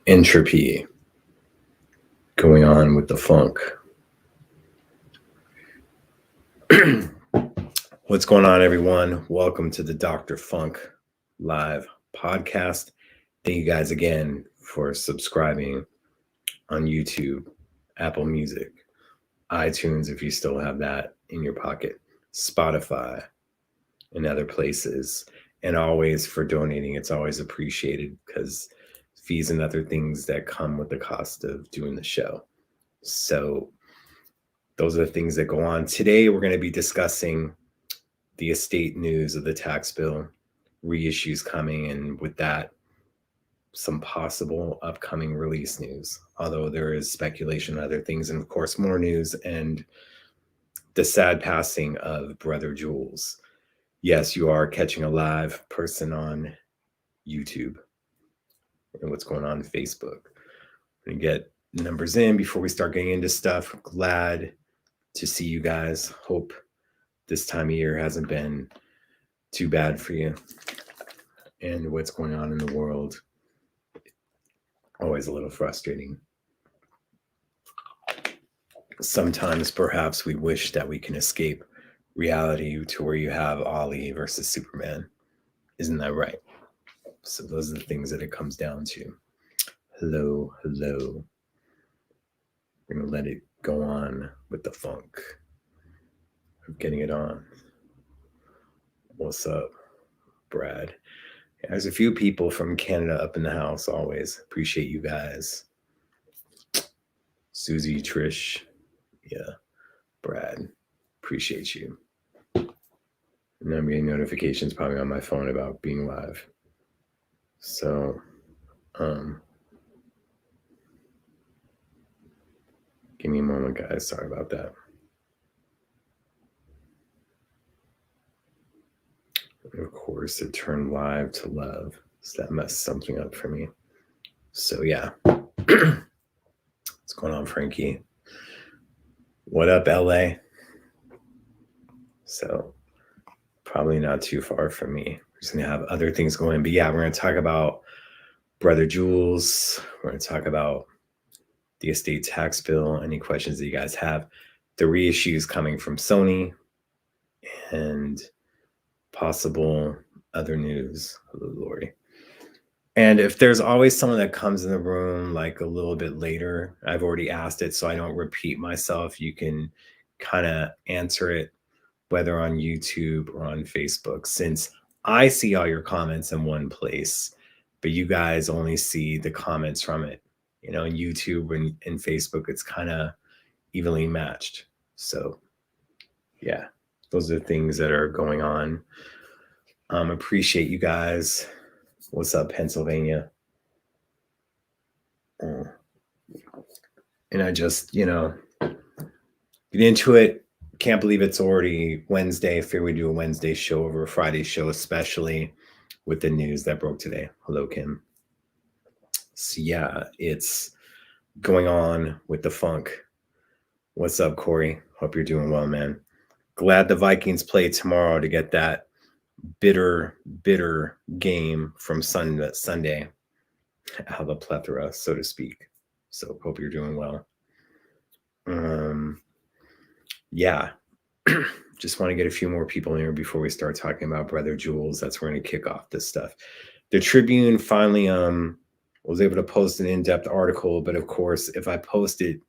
Entropy going on with the funk. What's going on, everyone? Welcome to the Dr. Funk live podcast. Thank you guys again for subscribing on YouTube, Apple Music, iTunes, if you still have that in your pocket, Spotify, and other places. And always for donating. It's always appreciated because fees and other things that come with the cost of doing the show. So those are the things that go on. Today, we're going to be discussing the estate news of the tax bill, reissues coming, and with that, some possible upcoming release news. Although there is speculation, other things, and of course, more news, and the sad passing of Brother Jules. Yes, you are catching a live person on YouTube and what's going on Facebook. We're going to get numbers in before we start getting into stuff. Glad to see you guys. Hope this time of year hasn't been too bad for you. And what's going on in the world, always a little frustrating. Sometimes perhaps we wish that we can escape reality to where you have Ali versus Superman. Isn't that right? So those are the things that it comes down to. Hello. We're going to let it go on with the funk. I'm getting it on. What's up, Brad? There's a few people from Canada up in the house. Always appreciate you guys. Susie, Trish, yeah, Brad, appreciate you. And I'm getting notifications probably on my phone about being live. So, give me a moment, guys. Sorry about that. And of course, it turned live to love. So that messed something up for me. So, yeah. What's going on, Frankie? What up, LA? So, probably not too far from me. We're just going to have other things going. But yeah, we're going to talk about Brother Jules. We're going to talk about the estate tax bill. Any questions that you guys have? The reissues coming from Sony. And possible other news. Hello, Lori. And if there's always someone that comes in the room like a little bit later, I've already asked it so I don't repeat myself. You can kind of answer it whether on YouTube or on Facebook, since I see all your comments in one place, but you guys only see the comments from it. You know, in YouTube and Facebook, it's kind of evenly matched. So yeah, those are things that are going on. Appreciate you guys. What's up, Pennsylvania? And I just, get into it. Can't believe it's already Wednesday. I figure we do a Wednesday show over a Friday show, especially with the news that broke today. Hello, Kim. So yeah, it's going on with the funk. What's up, Corey? Hope you're doing well, man. Glad the Vikings play tomorrow to get that bitter game from Sunday out of the plethora, so to speak. So hope you're doing well. Yeah, just want to get a few more people in here before we start talking about Brother Jules. That's where we're going to kick off this stuff. The Tribune finally was able to post an in-depth article, but of course, if I post it,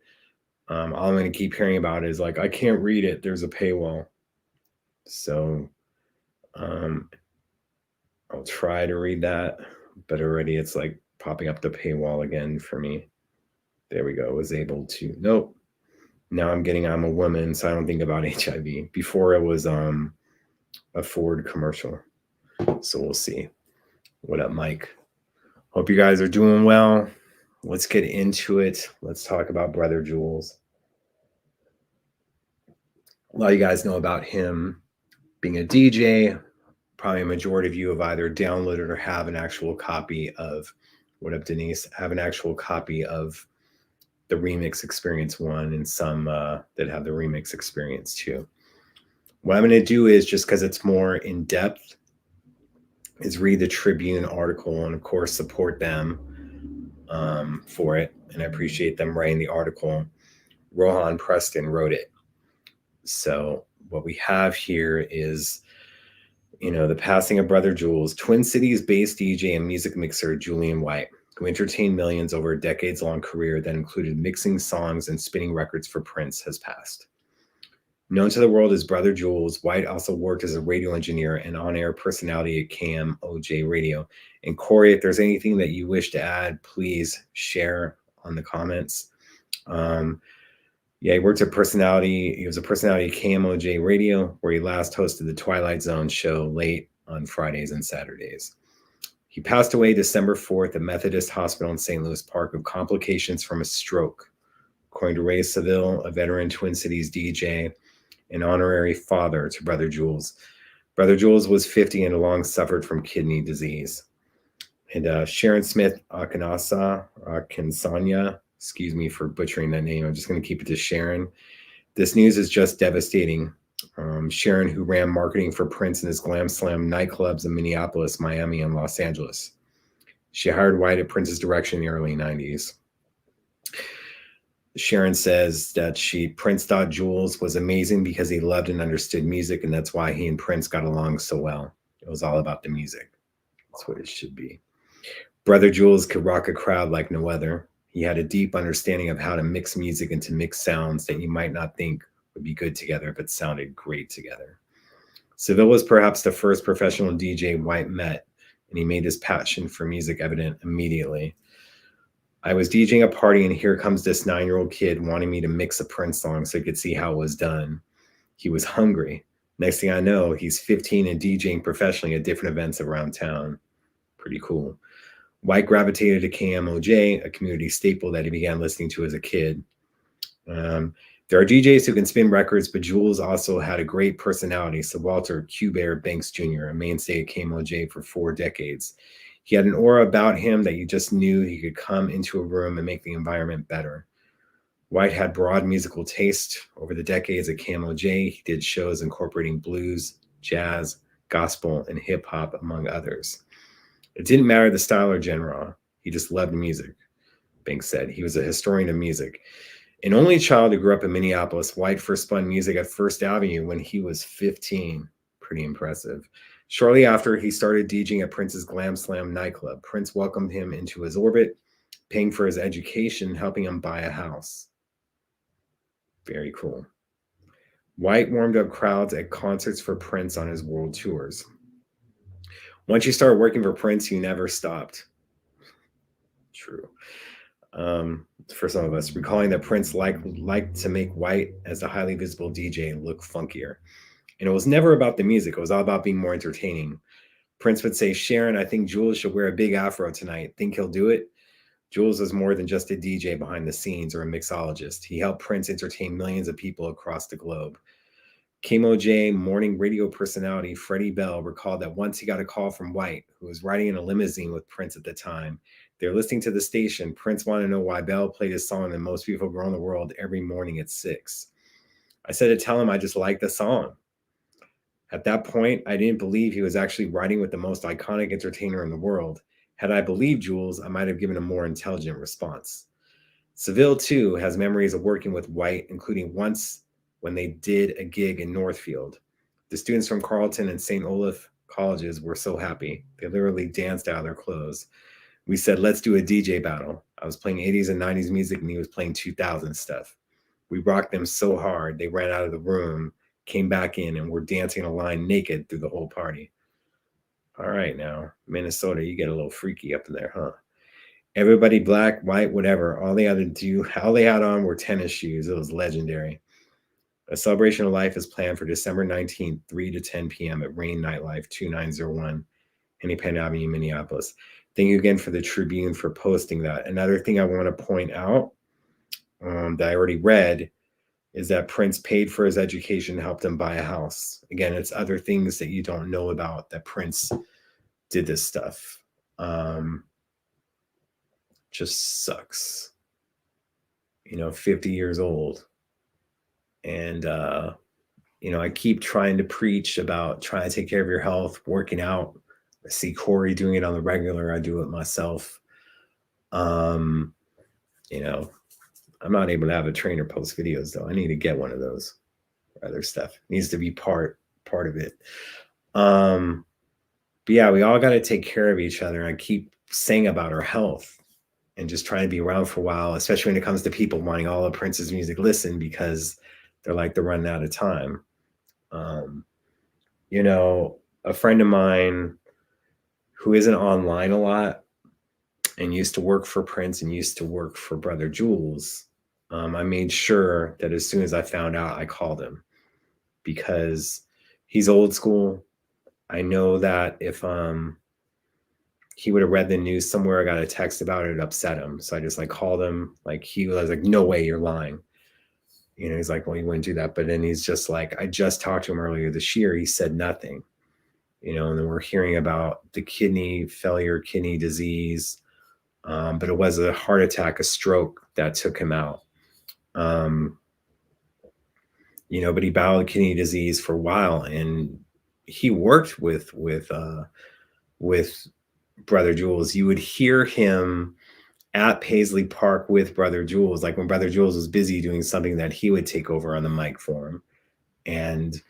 all I'm going to keep hearing about is like, I can't read it. There's a paywall. So I'll try to read that, but already it's like popping up the paywall again for me. There we go. Was able to. Nope. Now I'm a woman, so I don't think about HIV. Before it was a Ford commercial. So we'll see. What up, Mike? Hope you guys are doing well. Let's get into it. Let's talk about Brother Jules. A lot of you guys know about him being a DJ. Probably a majority of you have either downloaded or have an actual copy of, what up, Denise? Have an actual copy of the Remix Experience 1 and some that have the Remix Experience 2. What I'm going to do is, just because it's more in depth, is read the Tribune article and, of course, support them for it. And I appreciate them writing the article. Rohan Preston wrote it. So what we have here is, the passing of Brother Jules, Twin Cities-based DJ and music mixer Julian White, who entertained millions over a decades-long career that included mixing songs and spinning records for Prince, has passed. Known to the world as Brother Jules, White also worked as a radio engineer and on-air personality at KMOJ Radio. And Corey, if there's anything that you wish to add, please share on the comments. He worked at personality. He was a personality at KMOJ Radio, where he last hosted the Twilight Zone show late on Fridays and Saturdays. He passed away December 4th at Methodist Hospital in St. Louis Park of complications from a stroke, according to Ray Seville, a veteran Twin Cities DJ, an honorary father to Brother Jules. Brother Jules was 50 and long suffered from kidney disease. And Sharon Smith Akinsanya, excuse me for butchering that name. I'm just going to keep it to Sharon. This news is just devastating. Sharon, who ran marketing for Prince and his Glam Slam nightclubs in Minneapolis, Miami, and Los Angeles. She hired White at Prince's direction in the early 90s. Sharon says that Prince thought Jules was amazing because he loved and understood music, and that's why he and Prince got along so well. It was all about the music. That's what it should be. Brother Jules could rock a crowd like no other. He had a deep understanding of how to mix music into mixed sounds that you might not think would be good together, but sounded great together. Seville was perhaps the first professional DJ White met, and he made his passion for music evident immediately. I was DJing a party, and here comes this 9-year-old kid wanting me to mix a Prince song so he could see how it was done. He was hungry. Next thing I know, he's 15 and DJing professionally at different events around town. Pretty cool. White gravitated to KMOJ, a community staple that he began listening to as a kid. There are DJs who can spin records, but Jules also had a great personality, so Walter Q Bear Banks Jr., a mainstay at KMOJ for 4 decades. He had an aura about him that you just knew he could come into a room and make the environment better. White had broad musical taste. Over the decades at KMOJ, he did shows incorporating blues, jazz, gospel, and hip-hop, among others. It didn't matter the style or genre. He just loved music, Banks said. He was a historian of music. An only child who grew up in Minneapolis, White first spun music at First Avenue when he was 15. Pretty impressive. Shortly after, he started DJing at Prince's Glam Slam nightclub. Prince welcomed him into his orbit, paying for his education, helping him buy a house. Very cool. White warmed up crowds at concerts for Prince on his world tours. Once you start working for Prince, you never stopped. True. For some of us, recalling that Prince liked to make White, as a highly visible DJ, look funkier. And it was never about the music. It was all about being more entertaining. Prince would say, Sharon, I think Jules should wear a big afro tonight. Think he'll do it? Jules was more than just a DJ behind the scenes or a mixologist. He helped Prince entertain millions of people across the globe. KMOJ morning radio personality Freddie Bell recalled that once he got a call from White, who was riding in a limousine with Prince at the time. They're listening to the station. Prince wanted to know why Bell played his song that most people grow in the world every morning at 6. I said to tell him I just liked the song. At that point, I didn't believe he was actually riding with the most iconic entertainer in the world. Had I believed Jules, I might have given a more intelligent response. Seville, too, has memories of working with White, including once when they did a gig in Northfield. The students from Carleton and St. Olaf colleges were so happy. They literally danced out of their clothes. We said, let's do a DJ battle. I was playing 80s and 90s music, and he was playing 2000 stuff. We rocked them so hard, they ran out of the room, came back in, and were dancing in a line naked through the whole party. All right, now, Minnesota, you get a little freaky up in there, huh? Everybody black, white, whatever. All they had on were tennis shoes. It was legendary. A celebration of life is planned for December 19th, 3 to 10 p.m. at Rain Nightlife, 2901, Hennepin Avenue, Minneapolis. Thank you again for the Tribune for posting that. Another thing I want to point out that I already read is that Prince paid for his education, helped him buy a house. Again, it's other things that you don't know about that Prince did this stuff. Just sucks. 50 years old. And, I keep trying to preach about trying to take care of your health, working out. I see Corey doing it on the regular. I do it myself. You know, I'm not able to have a trainer post videos though. I need to get one of those. Other stuff it needs to be part of it. But yeah, we all got to take care of each other. I keep saying about our health and just trying to be around for a while, especially when it comes to people wanting all of Prince's music listened because they're like they're running out of time. You know, a friend of mine who isn't online a lot and used to work for Prince and used to work for Brother Jules, I made sure that as soon as I found out, I called him because he's old school. I know that if he would have read the news somewhere, I got a text about it, it upset him. So I just like called him. Like he was like, no way, you're lying. You know, he's like, well, you wouldn't do that. But then he's just like, I just talked to him earlier this year. He said nothing. You know, and then we're hearing about the kidney failure, kidney disease. But it was a heart attack, a stroke that took him out. You know, but he battled kidney disease for a while, and he worked with Brother Jules. You would hear him at Paisley Park with Brother Jules, like when Brother Jules was busy doing something that he would take over on the mic for him. And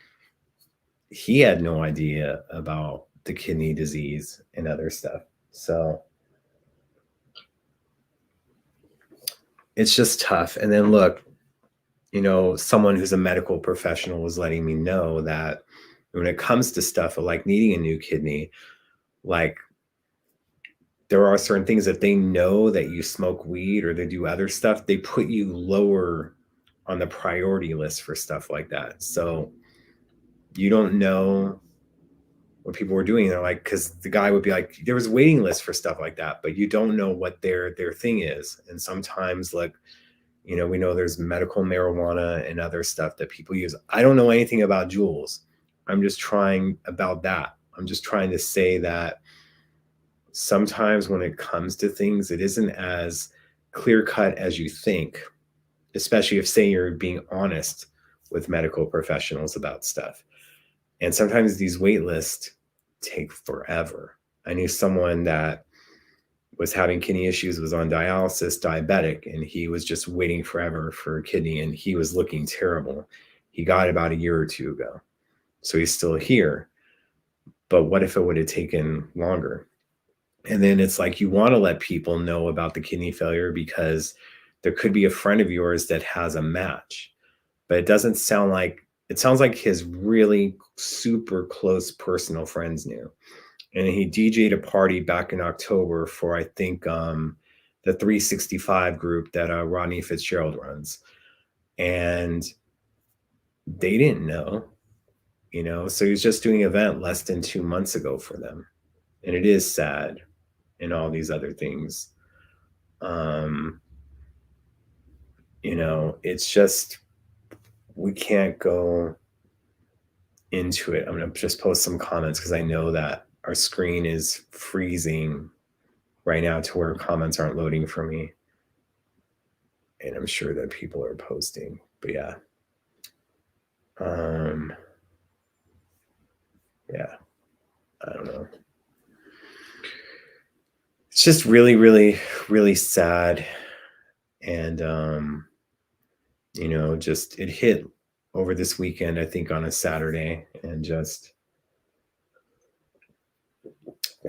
he had no idea about the kidney disease and other stuff. So it's just tough. And then look, you know, someone who's a medical professional was letting me know that when it comes to stuff like needing a new kidney, like there are certain things that they know that you smoke weed or they do other stuff, they put you lower on the priority list for stuff like that. So you don't know what people were doing. They're like, because the guy would be like, there was waiting lists for stuff like that, but you don't know what their thing is. And sometimes, like, you know, we know there's medical marijuana and other stuff that people use. I don't know anything about Jules. I'm just trying to say that sometimes when it comes to things, it isn't as clear cut as you think, especially if, say, you're being honest with medical professionals about stuff. And sometimes these wait lists take forever. I knew someone that was having kidney issues, was on dialysis, diabetic, and he was just waiting forever for a kidney, and he was looking terrible. He got it about a year or two ago. So he's still here. But what if it would have taken longer? And then it's like you want to let people know about the kidney failure because there could be a friend of yours that has a match. But it sounds like his really super close personal friends knew. And he DJ'd a party back in October for, I think, the 365 group that Rodney Fitzgerald runs. And they didn't know, you know, so he was just doing an event less than 2 months ago for them. And it is sad and all these other things. You know, it's just, we can't go into it. I'm going to just post some comments because I know that our screen is freezing right now to where comments aren't loading for me. And I'm sure that people are posting, but yeah. Yeah, I don't know. It's just really, really, really sad. And, you know, just it hit over this weekend, I think on a Saturday, and just,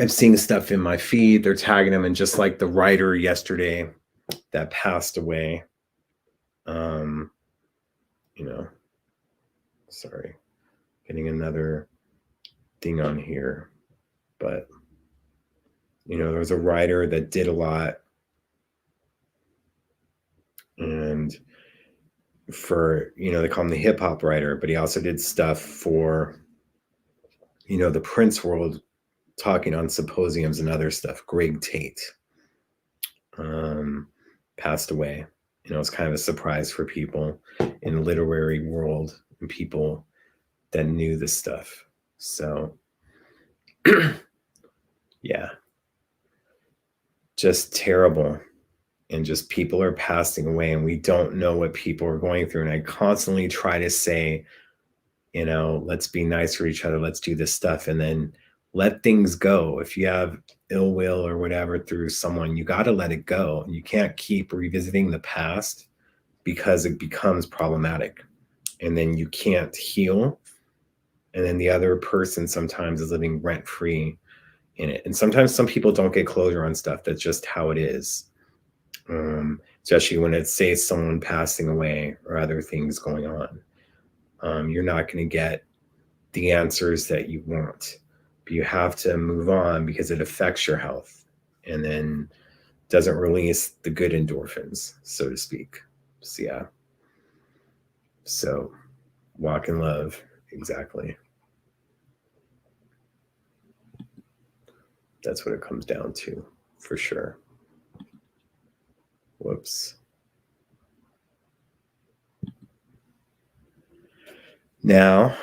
I'm seeing stuff in my feed. They're tagging them, and just like the writer yesterday that passed away, you know, sorry, getting another thing on here, but you know, there was a writer that did a lot, and for, you know, they call him the hip hop writer, but he also did stuff for, you know, the Prince world, talking on symposiums and other stuff. Greg Tate passed away. You know, it's kind of a surprise for people in the literary world and people that knew this stuff. So, yeah, just terrible. And just people are passing away, and we don't know what people are going through. And I constantly try to say, you know, let's be nice for each other. Let's do this stuff. And then let things go. If you have ill will or whatever through someone, you got to let it go. You can't keep revisiting the past because it becomes problematic, and then you can't heal. And then the other person sometimes is living rent free in it. And sometimes some people don't get closure on stuff. That's just how it is. Especially when it's, say, someone passing away or other things going on. You're not going to get the answers that you want. But you have to move on because it affects your health and then doesn't release the good endorphins, so to speak. So, yeah. So, walk in love. Exactly. That's what it comes down to, for sure. Whoops. Now,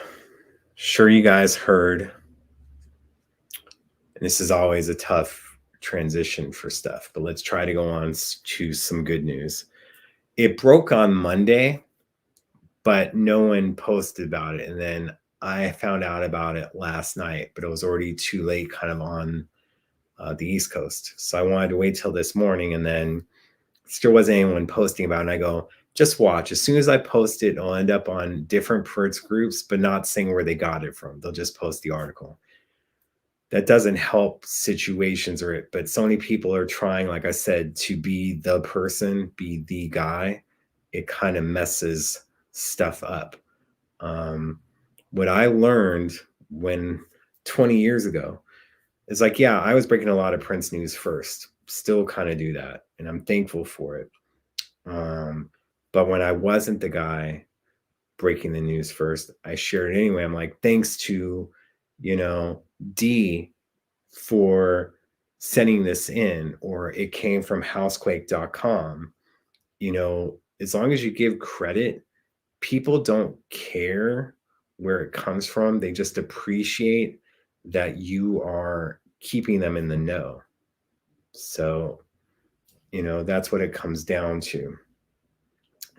sure you guys heard, and this is always a tough transition for stuff, but let's try to go on to some good news. It broke on Monday, but no one posted about it. And then I found out about it last night, but it was already too late kind of on the East Coast. So I wanted to wait till this morning, and then still wasn't anyone posting about it. And I go, just watch. As soon as I post it, I'll end up on different Pritz groups, but not saying where they got it from. They'll just post the article. That doesn't help situations but so many people are trying, like I said, to be the person, be the guy. It kind of messes stuff up. What I learned when 20 years ago is like, yeah, I was breaking a lot of Prince news first, still kind of do that. And I'm thankful for it. But when I wasn't the guy breaking the news first, I shared it anyway. I'm like, thanks to, D for sending this in, or it came from housequake.com. As long as you give credit, people don't care where it comes from. They just appreciate that you are keeping them in the know. So, that's what it comes down to.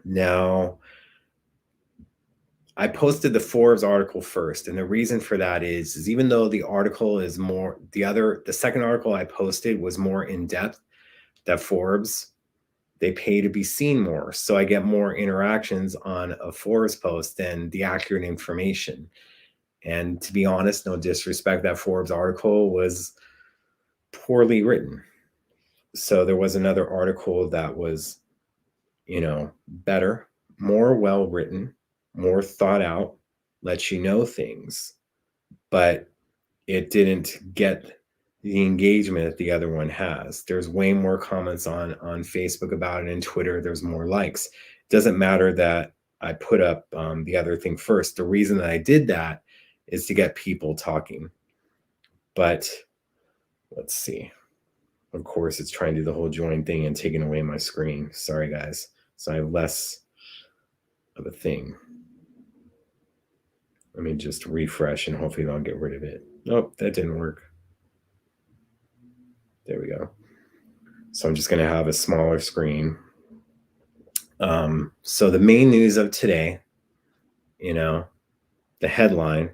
Now, I posted the Forbes article first, and the reason for that is even though the article is more, the second article I posted was more in depth, that Forbes, they pay to be seen more. So I get more interactions on a Forbes post than the accurate information. And to be honest, no disrespect, that Forbes article was poorly written. So there was another article that was, better, more well written, more thought out, lets you know things, but it didn't get the engagement that the other one has. There's way more comments on Facebook about it, and Twitter, there's more likes. It doesn't matter that I put up the other thing first. The reason that I did that is to get people talking. But let's see. Of course, it's trying to do the whole join thing and taking away my screen. Sorry, guys. So I have less of a thing. Let me just refresh and hopefully they'll get rid of it. Nope, that didn't work. There we go. So I'm just going to have a smaller screen. So the main news of today, the headline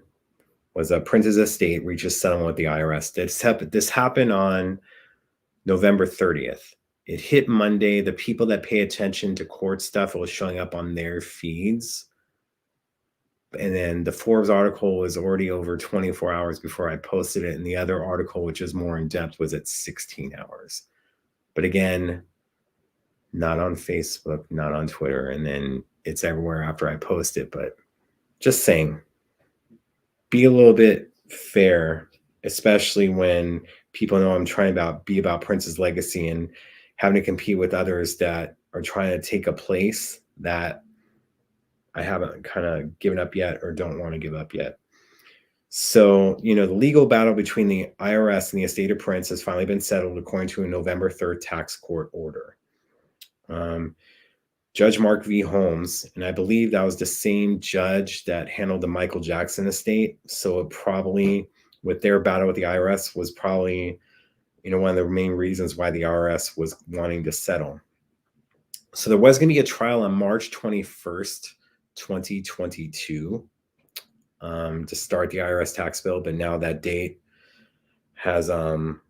was a Prince's estate reaches settlement with the IRS. This happened on November 30th. It hit Monday. The people that pay attention to court stuff, it was showing up on their feeds. And then the Forbes article was already over 24 hours before I posted it. And the other article, which is more in depth, was at 16 hours. But again, not on Facebook, not on Twitter. And then it's everywhere after I post it. But just saying, be a little bit fair, especially when people know I'm trying to be about Prince's legacy and having to compete with others that are trying to take a place that I haven't kind of given up yet or don't want to give up yet. So, the legal battle between the IRS and the estate of Prince has finally been settled according to a November 3rd tax court order. Judge Mark V. Holmes, and I believe that was the same judge that handled the Michael Jackson estate. So it probably, with their battle with the IRS, was probably, one of the main reasons why the IRS was wanting to settle. So there was going to be a trial on March 21st, 2022, to start the IRS tax bill, but now that date has been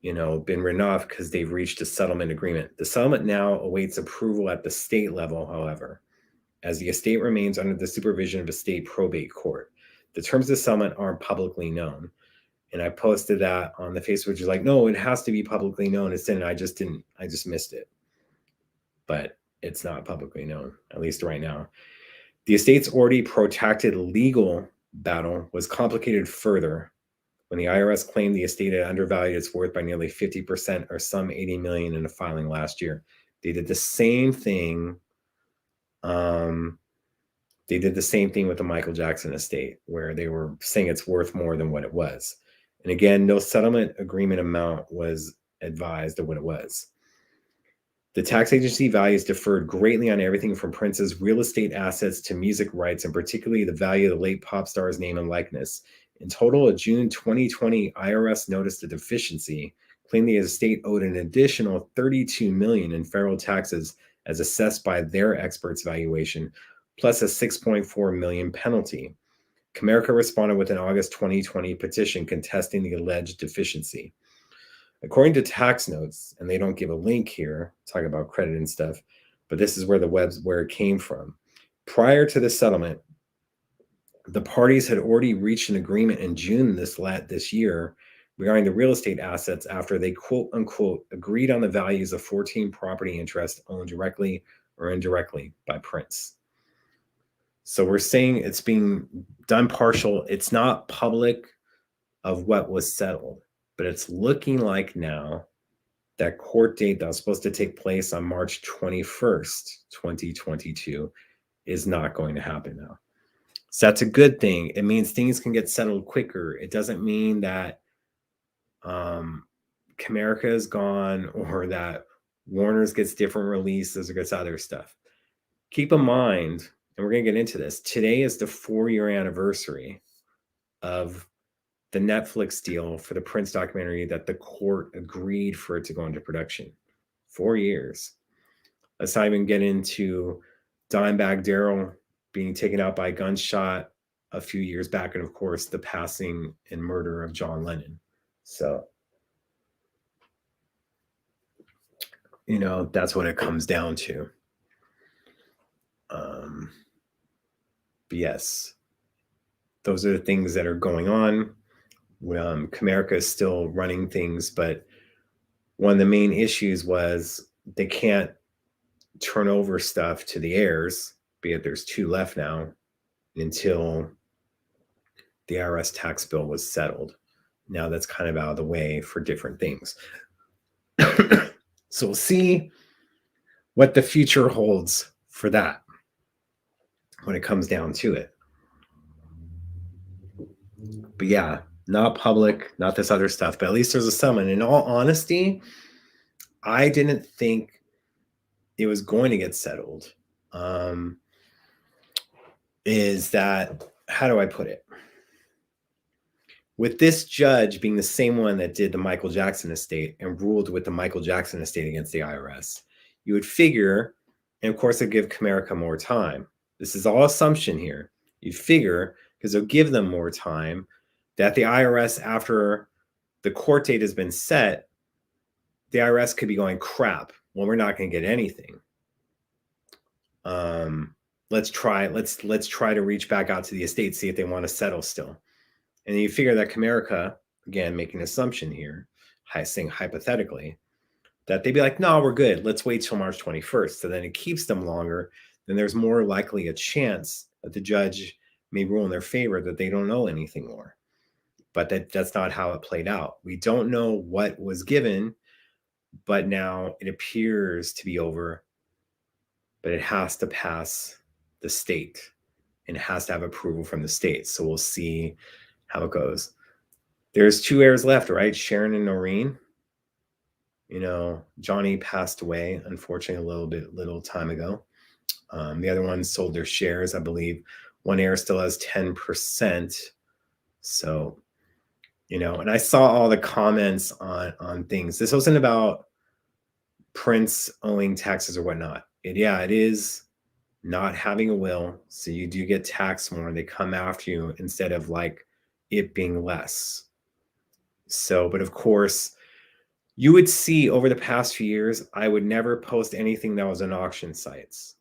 written off because they've reached a settlement agreement. The settlement now awaits approval at the state level, however, as the estate remains under the supervision of a state probate court. The terms of the settlement aren't publicly known. And I posted that on the Facebook, which is like, no, it has to be publicly known. It's in, I just missed it. But it's not publicly known, at least right now. The estate's already protracted legal battle was complicated further when the IRS claimed the estate had undervalued its worth by nearly 50% or some $80 million in a filing last year. They did the same thing. They did the same thing with the Michael Jackson estate, where they were saying it's worth more than what it was. And again, no settlement agreement amount was advised of what it was. The tax agency values differed greatly on everything from Prince's real estate assets to music rights, and particularly the value of the late pop star's name and likeness. In total, a June 2020 IRS noticed a deficiency, claiming the estate owed an additional $32 million in federal taxes as assessed by their experts' valuation, plus a $6.4 million penalty. Comerica responded with an August 2020 petition contesting the alleged deficiency. According to tax notes, and they don't give a link here, talk about credit and stuff, but this is where where it came from. Prior to the settlement, the parties had already reached an agreement in June this year regarding the real estate assets after they quote unquote agreed on the values of 14 property interests owned directly or indirectly by Prince. So we're saying it's being done partial. It's not public of what was settled, but it's looking like now that court date that was supposed to take place on March 21st, 2022 is not going to happen now. So that's a good thing. It means things can get settled quicker. It doesn't mean that Comerica is gone or that Warner's gets different releases or gets other stuff. Keep in mind, and we're going to get into this, today is the 4-year anniversary of the Netflix deal for the Prince documentary that the court agreed for it to go into production. 4 years. Let's not even get into Dimebag Darrell being taken out by a gunshot a few years back, and of course the passing and murder of John Lennon. So, that's what it comes down to. But yes, those are the things that are going on. Comerica is still running things, but one of the main issues was they can't turn over stuff to the heirs, be it there's 2 left now, until the IRS tax bill was settled. Now that's kind of out of the way for different things. So we'll see what the future holds for that when it comes down to it. But yeah, not public, not this other stuff, but at least there's a settlement. In all honesty, I didn't think it was going to get settled. Is that, how do I put it? With this judge being the same one that did the Michael Jackson estate and ruled with the Michael Jackson estate against the IRS, you would figure, and of course, they'll give Comerica more time. This is all assumption here. You'd figure, because they'll give them more time, that the IRS, after the court date has been set, the IRS could be going, crap, well, we're not going to get anything. Let's try to reach back out to the estate, see if they want to settle still. And then you figure that Comerica, again, making an assumption here, saying hypothetically, that they'd be like, no, we're good. Let's wait till March 21st. So then it keeps them longer. Then there's more likely a chance that the judge may rule in their favor that they don't know anything more. But that's not how it played out. We don't know what was given, but now it appears to be over. But it has to pass the state and it has to have approval from the state. So we'll see how it goes. There's 2 heirs left, right? Sharon and Noreen. Johnny passed away, unfortunately, a little time ago. The other ones sold their shares. I believe one heir still has 10%. So, and I saw all the comments on things. This wasn't about Prince owing taxes or whatnot. It is not having a will. So you do get taxed more. They come after you instead of like it being less. So, but of course, you would see over the past few years, I would never post anything that was on auction sites,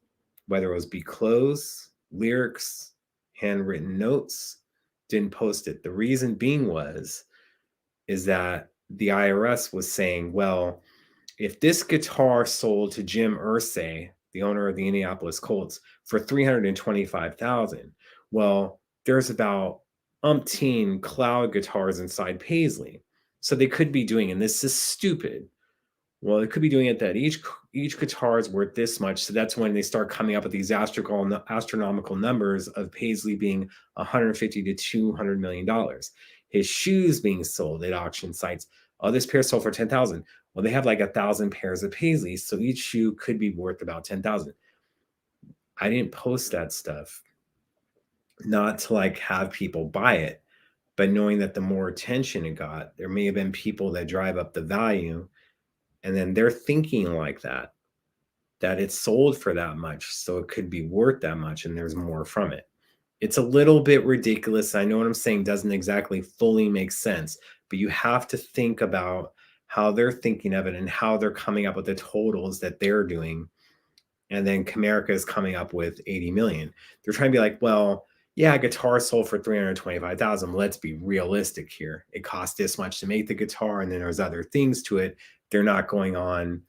whether it was Be Clothes, lyrics, handwritten notes, didn't post it. The reason being is that the IRS was saying, well, if this guitar sold to Jim Irsay, the owner of the Indianapolis Colts, for $325,000, well, there's about umpteen cloud guitars inside Paisley. So they could be doing, and this is stupid. Well, it could be doing it that each guitar is worth this much. So that's when they start coming up with these astronomical numbers of Paisley being 150 to $200 million. His shoes being sold at auction sites. Oh, this pair sold for 10,000. Well, they have like 1,000 pairs of Paisley, so each shoe could be worth about 10,000. I didn't post that stuff, not to like have people buy it, but knowing that the more attention it got, there may have been people that drive up the value, and then they're thinking like that it's sold for that much, so it could be worth that much, and there's more from it. It's a little bit ridiculous. I know what I'm saying doesn't exactly fully make sense, but you have to think about how they're thinking of it and how they're coming up with the totals that they're doing. And then Comerica is coming up with 80 million. They're trying to be like, well, yeah, guitar sold for 325,000. Let's be realistic here. It cost this much to make the guitar, and then there's other things to it. They're not going on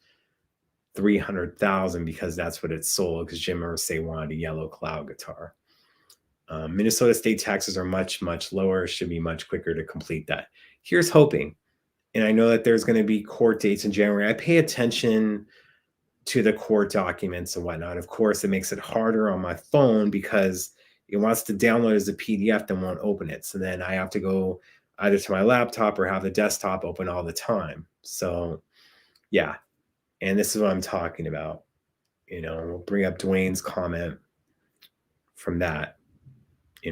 300,000 because that's what it sold, because Jim Irsay wanted a yellow cloud guitar. Minnesota state taxes are much, much lower. It should be much quicker to complete that. Here's hoping. And I know that there's going to be court dates in January. I pay attention to the court documents and whatnot. Of course, it makes it harder on my phone because it wants to download as a PDF, then won't open it. So then I have to go either to my laptop or have the desktop open all the time. So yeah. And this is what I'm talking about. We'll bring up Dwayne's comment from that.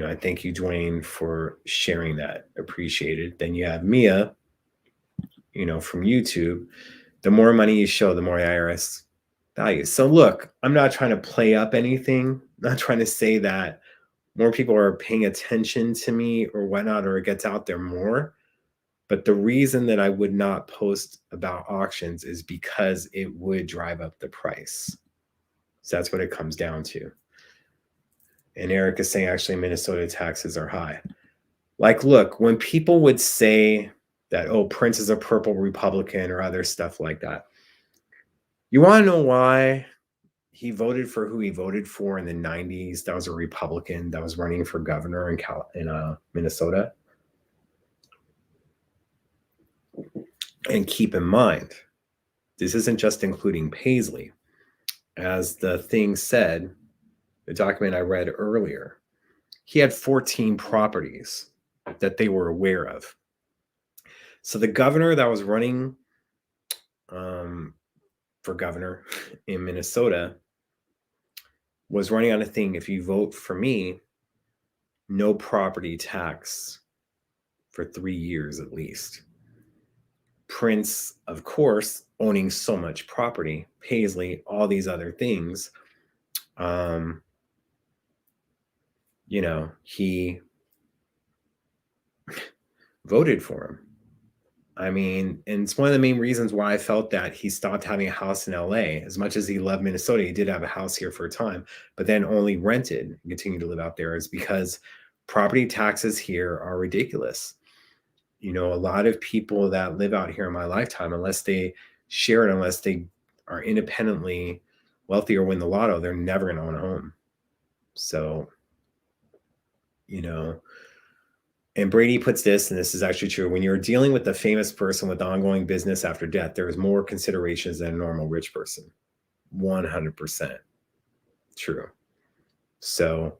I thank you, Dwayne, for sharing that. Appreciated. Then you have Mia, from YouTube. The more money you show, the more IRS values. So look, I'm not trying to play up anything. I'm not trying to say that more people are paying attention to me or whatnot, or it gets out there more. But the reason that I would not post about auctions is because it would drive up the price. So that's what it comes down to. And Eric is saying, actually, Minnesota taxes are high. Like, look, when people would say that, oh, Prince is a purple Republican or other stuff like that, you want to know why he voted for who he voted for in the 90s? That was a Republican that was running for governor in Minnesota. And keep in mind, this isn't just including Paisley. As the thing said, the document I read earlier, he had 14 properties that they were aware of. So the governor that was running for governor in Minnesota was running on a thing, if you vote for me, no property tax for 3 years at least. Prince, of course, owning so much property, Paisley, all these other things, he voted for him. I mean, and it's one of the main reasons why I felt that he stopped having a house in LA. As much as he loved Minnesota, he did have a house here for a time, but then only rented and continued to live out there, is because property taxes here are ridiculous. A lot of people that live out here in my lifetime, unless they share it, unless they are independently wealthy or win the lotto, they're never going to own a home. So, and Brady puts this, and this is actually true, when you're dealing with a famous person with ongoing business after death, there's more considerations than a normal rich person. 100% true. So,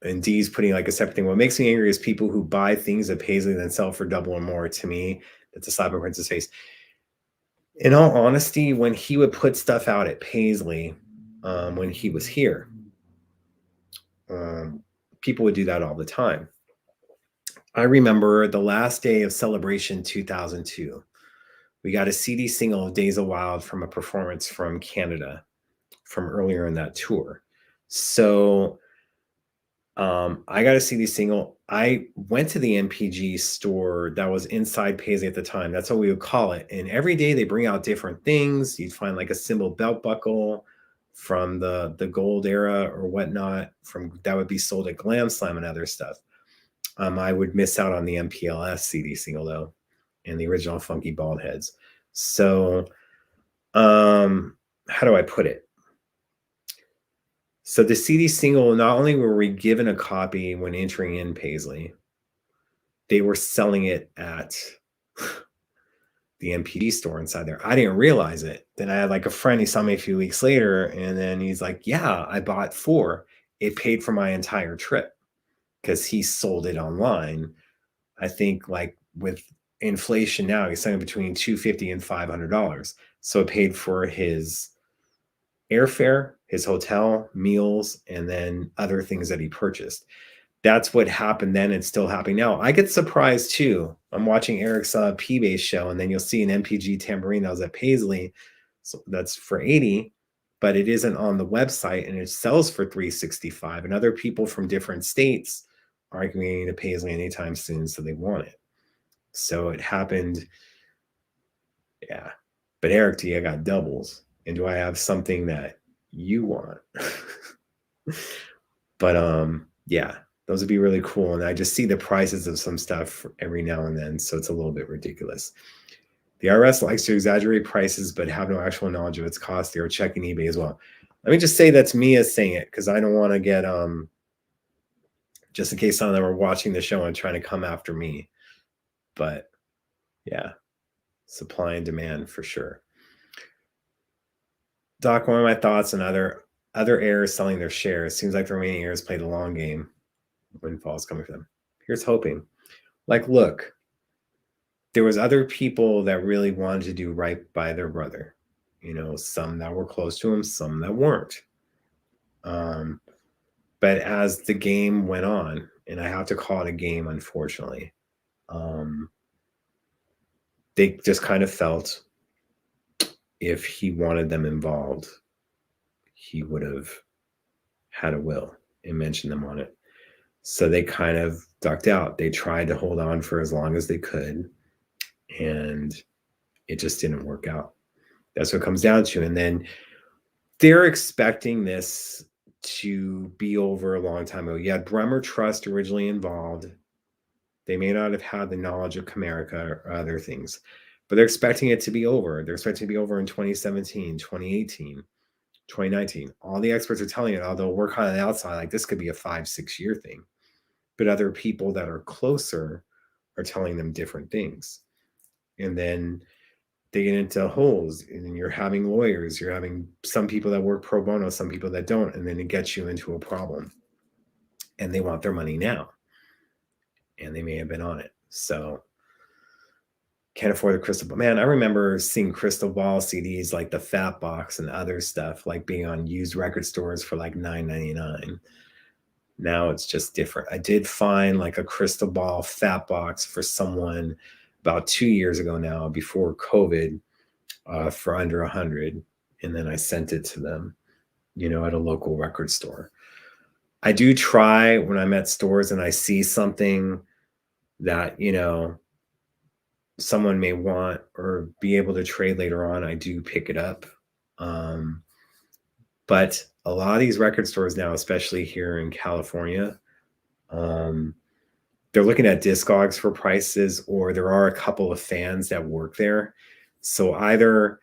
and D's putting like a separate thing. What makes me angry is people who buy things at Paisley then sell for double or more. To me, that's a slap in Prince's face. In all honesty, when he would put stuff out at Paisley, when he was here, people would do that all the time. I remember the last day of Celebration 2002, we got a CD single of Days of Wild from a performance from Canada from earlier in that tour. So I got a CD single. I went to the MPG store that was inside Paisley at the time. That's what we would call it. And every day they bring out different things. You'd find like a cymbal belt buckle from the gold era or whatnot from that would be sold at Glam Slam and other stuff. I would miss out on the MPLS CD single though, and the original Funky Bald Heads. So, how do I put it? So the CD single, not only were we given a copy when entering in Paisley, they were selling it at the MPD store inside there. I didn't realize it. Then I had like a friend, he saw me a few weeks later, and then he's like, yeah, I bought 4. It paid for my entire trip because he sold it online. I think like with inflation now, he's selling between $250 and $500. So it paid for his airfare, his hotel, meals, and then other things that he purchased. That's what happened then. It's still happening now. I get surprised too. I'm watching Eric's P-Base show, and then you'll see an MPG tambourine that was at Paisley. So that's for 80, but it isn't on the website, and it sells for 365. And other people from different states aren't going to Paisley anytime soon, so they want it. So it happened. Yeah. But Eric T, I got doubles. And do I have something that you want? But yeah, those would be really cool. And I just see the prices of some stuff every now and then, so it's a little bit ridiculous. The IRS likes to exaggerate prices but have no actual knowledge of its cost. They are checking eBay as well. Let me just say that's me as saying it, because I don't want to get just in case some of them are watching the show and trying to come after me. But yeah, supply and demand for sure. Doc, one of my thoughts on other heirs selling their shares. Seems like the remaining heirs played a long game. Windfalls coming for them. Here's hoping. Like, look, there was other people that really wanted to do right by their brother. You know, some that were close to him, some that weren't. But as the game went on, and I have to call it a game, unfortunately, they just kind of felt if he wanted them involved, he would have had a will and mentioned them on it. So they kind of ducked out. They tried to hold on for as long as they could, and it just didn't work out. That's what it comes down to. And then they're expecting this to be over a long time ago. You had Bremer Trust originally involved. They may not have had the knowledge of Comerica or other things, but they're expecting it to be over. They're expecting it to be over in 2017, 2018, 2019. All the experts are telling it, although we're kind of on the outside, like this could be a 5-6 year thing. But other people that are closer are telling them different things. And then they get into holes, and you're having lawyers, you're having some people that work pro bono, some people that don't, and then it gets you into a problem. And they want their money now. And they may have been on it. So can't afford the crystal ball. Man, I remember seeing crystal ball CDs like the Fat Box and other stuff, like being on used record stores for like $9.99. Now it's just different. I did find like a crystal ball Fat Box for someone about 2 years ago now, before COVID, for under $100. And then I sent it to them, you know, at a local record store. I do try when I'm at stores and I see something that, you know, someone may want or be able to trade later on, I do pick it up. But a lot of these record stores now, especially here in California, they're looking at Discogs for prices, or there are a couple of fans that work there. So either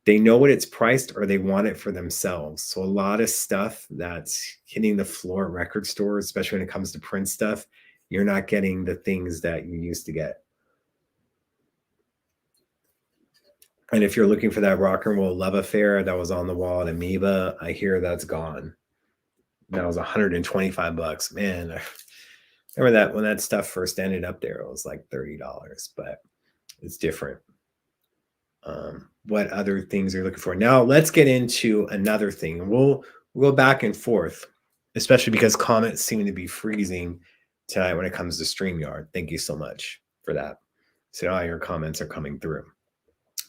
they know what it's priced or they want it for themselves. So a lot of stuff that's hitting the floor at record stores, especially when it comes to print stuff, you're not getting the things that you used to get. And if you're looking for that rock and roll love affair that was on the wall at Amoeba, I hear that's gone. That was $125. Man, I remember that when that stuff first ended up there, it was like $30, but it's different. What other things are you looking for? Now let's get into another thing. We'll go back and forth, especially because comments seem to be freezing tonight when it comes to StreamYard. Thank you so much for that. So now your comments are coming through.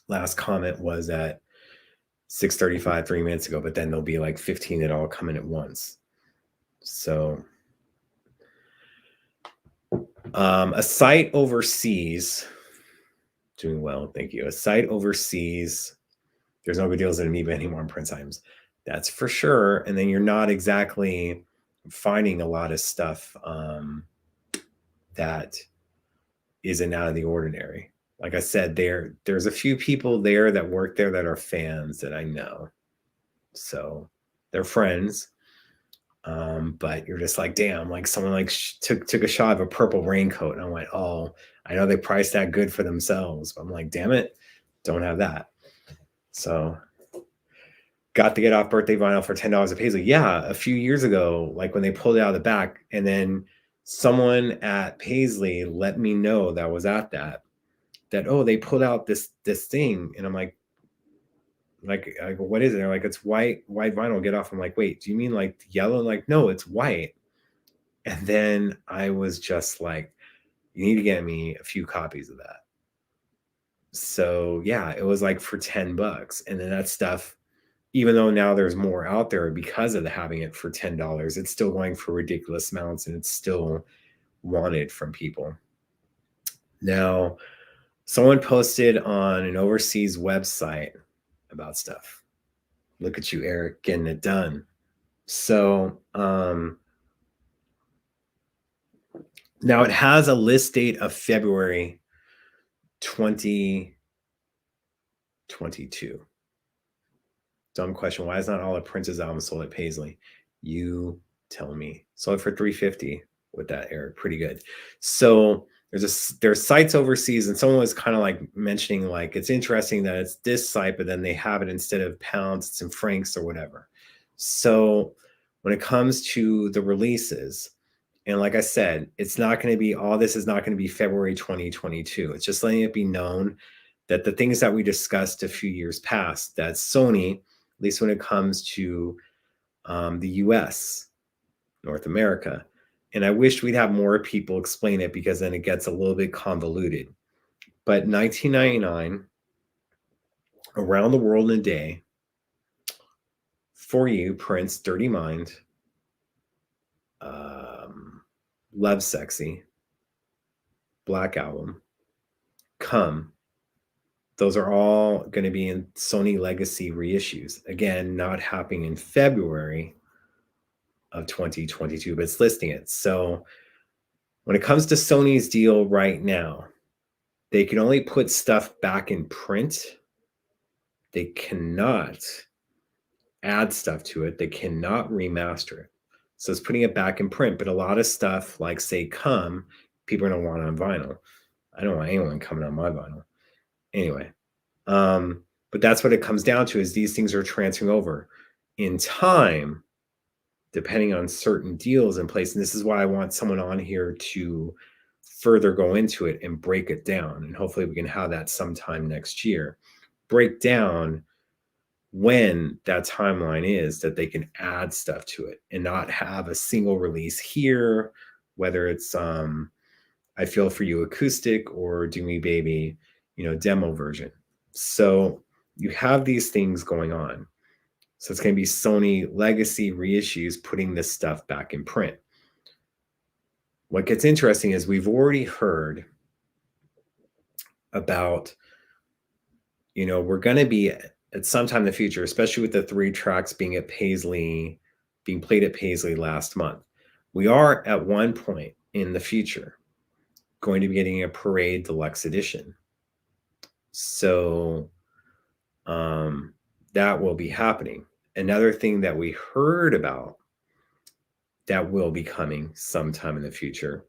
Last comment was at 6:35, 3 minutes ago, but then there'll be like 15 that all come in at once. So A site overseas, doing well, thank you. A site overseas, there's no good deals at Amoeba anymore on Prince items. That's for sure. And then you're not exactly finding a lot of stuff that isn't out of the ordinary. Like I said, there's a few people there that work there that are fans that I know. So they're friends. But you're just like, damn, like someone like took a shot of a purple raincoat. And I went, oh, I know they priced that good for themselves. But I'm like, damn it, don't have that. So got to get off birthday vinyl for $10 a Paisley. Yeah, a few years ago, like when they pulled it out of the back, and then someone at Paisley let me know that I was at that oh, they pulled out this thing, and I'm like I go, what is it? They're like, it's white vinyl. Get off. I'm like, wait, do you mean like yellow? Like, no, it's white. And then I was just like, you need to get me a few copies of that. So yeah, it was like for $10, and then that stuff, even though now there's more out there because of having it for $10, it's still going for ridiculous amounts, and it's still wanted from people. Now, someone posted on an overseas website about stuff. Look at you, Eric, getting it done. So now it has a list date of February 2022. Dumb question. Why is not all of Prince's albums sold at Paisley? You tell me. Sold for $350 with that, Eric. Pretty good. So there's sites overseas, and someone was kind of like mentioning like it's interesting that it's this site, but then they have it instead of pounds, it's in francs or whatever. So when it comes to the releases, and like I said, it's not going to be all this is not going to be February 2022. It's just letting it be known that the things that we discussed a few years past, that Sony, at least when it comes to the US, North America, and I wish we'd have more people explain it because then it gets a little bit convoluted. But 1999, Around the World in a Day, For You, Prince, Dirty Mind, Love Sexy, Black Album, Come. Those are all going to be in Sony Legacy reissues. Again, not happening in February of 2022, but it's listing it. So when it comes to Sony's deal right now, they can only put stuff back in print. They cannot add stuff to it. They cannot remaster it. So it's putting it back in print. But a lot of stuff, like say Come, people are going to want on vinyl. I don't want anyone coming on my vinyl. Anyway, but that's what it comes down to, is these things are transferring over in time, depending on certain deals in place. And this is why I want someone on here to further go into it and break it down. And hopefully we can have that sometime next year. Break down when that timeline is that they can add stuff to it and not have a single release here, whether it's I Feel For You acoustic or Do Me Baby, demo version. So you have these things going on. So it's going to be Sony Legacy reissues putting this stuff back in print. What gets interesting is we've already heard about, we're going to be at some time in the future, especially with the 3 tracks being played at Paisley last month. We are at one point in the future going to be getting a Parade Deluxe Edition. So that will be happening. Another thing that we heard about that will be coming sometime in the future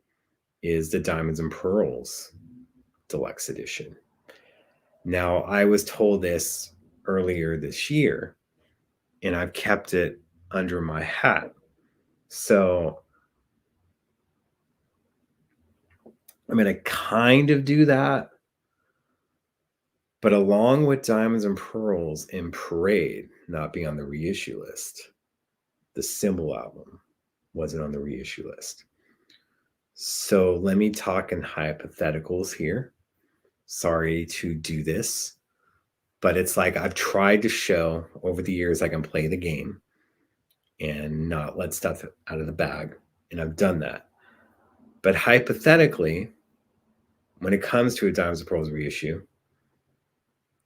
is the Diamonds and Pearls Deluxe Edition. Now, I was told this earlier this year, and I've kept it under my hat. So I'm going to kind of do that. But along with Diamonds and Pearls and Parade not being on the reissue list, the Symbol album wasn't on the reissue list. So let me talk in hypotheticals here. Sorry to do this, but it's like I've tried to show over the years I can play the game and not let stuff out of the bag, and I've done that. But hypothetically, when it comes to a Diamonds and Pearls reissue,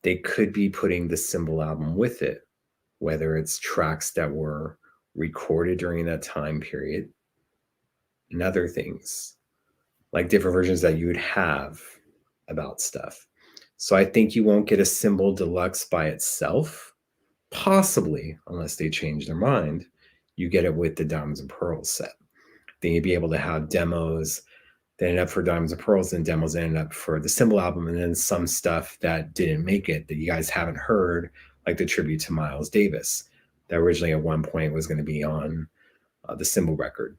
they could be putting the Symbol album with it, whether it's tracks that were recorded during that time period and other things, like different versions that you would have about stuff. So I think you won't get a Symbol Deluxe by itself, possibly, unless they change their mind. You get it with the Diamonds and Pearls set. Then you'd be able to have demos that ended up for Diamonds and Pearls, and demos ended up for the Symbol album, and then some stuff that didn't make it that you guys haven't heard, like the tribute to Miles Davis, that originally at one point was going to be on the Symbol record.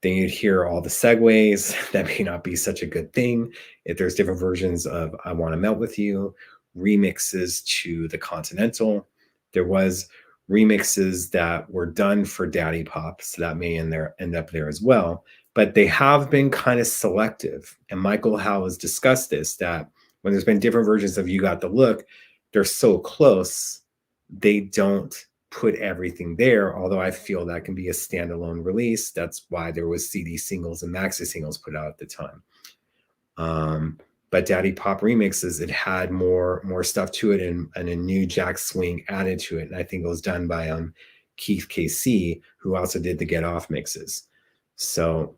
Then you'd hear all the segues. That may not be such a good thing. If there's different versions of I Want to Melt With You, remixes to the Continental. There was remixes that were done for Daddy Pop, so that may end up there as well. But they have been kind of selective. And Michael Howe has discussed this, that when there's been different versions of You Got the Look, they're so close, they don't put everything there, although I feel that can be a standalone release. That's why there was CD singles and maxi singles put out at the time. But Daddy Pop remixes, it had more stuff to it, and a new Jack Swing added to it. And I think it was done by Keith KC, who also did the Get Off mixes. So,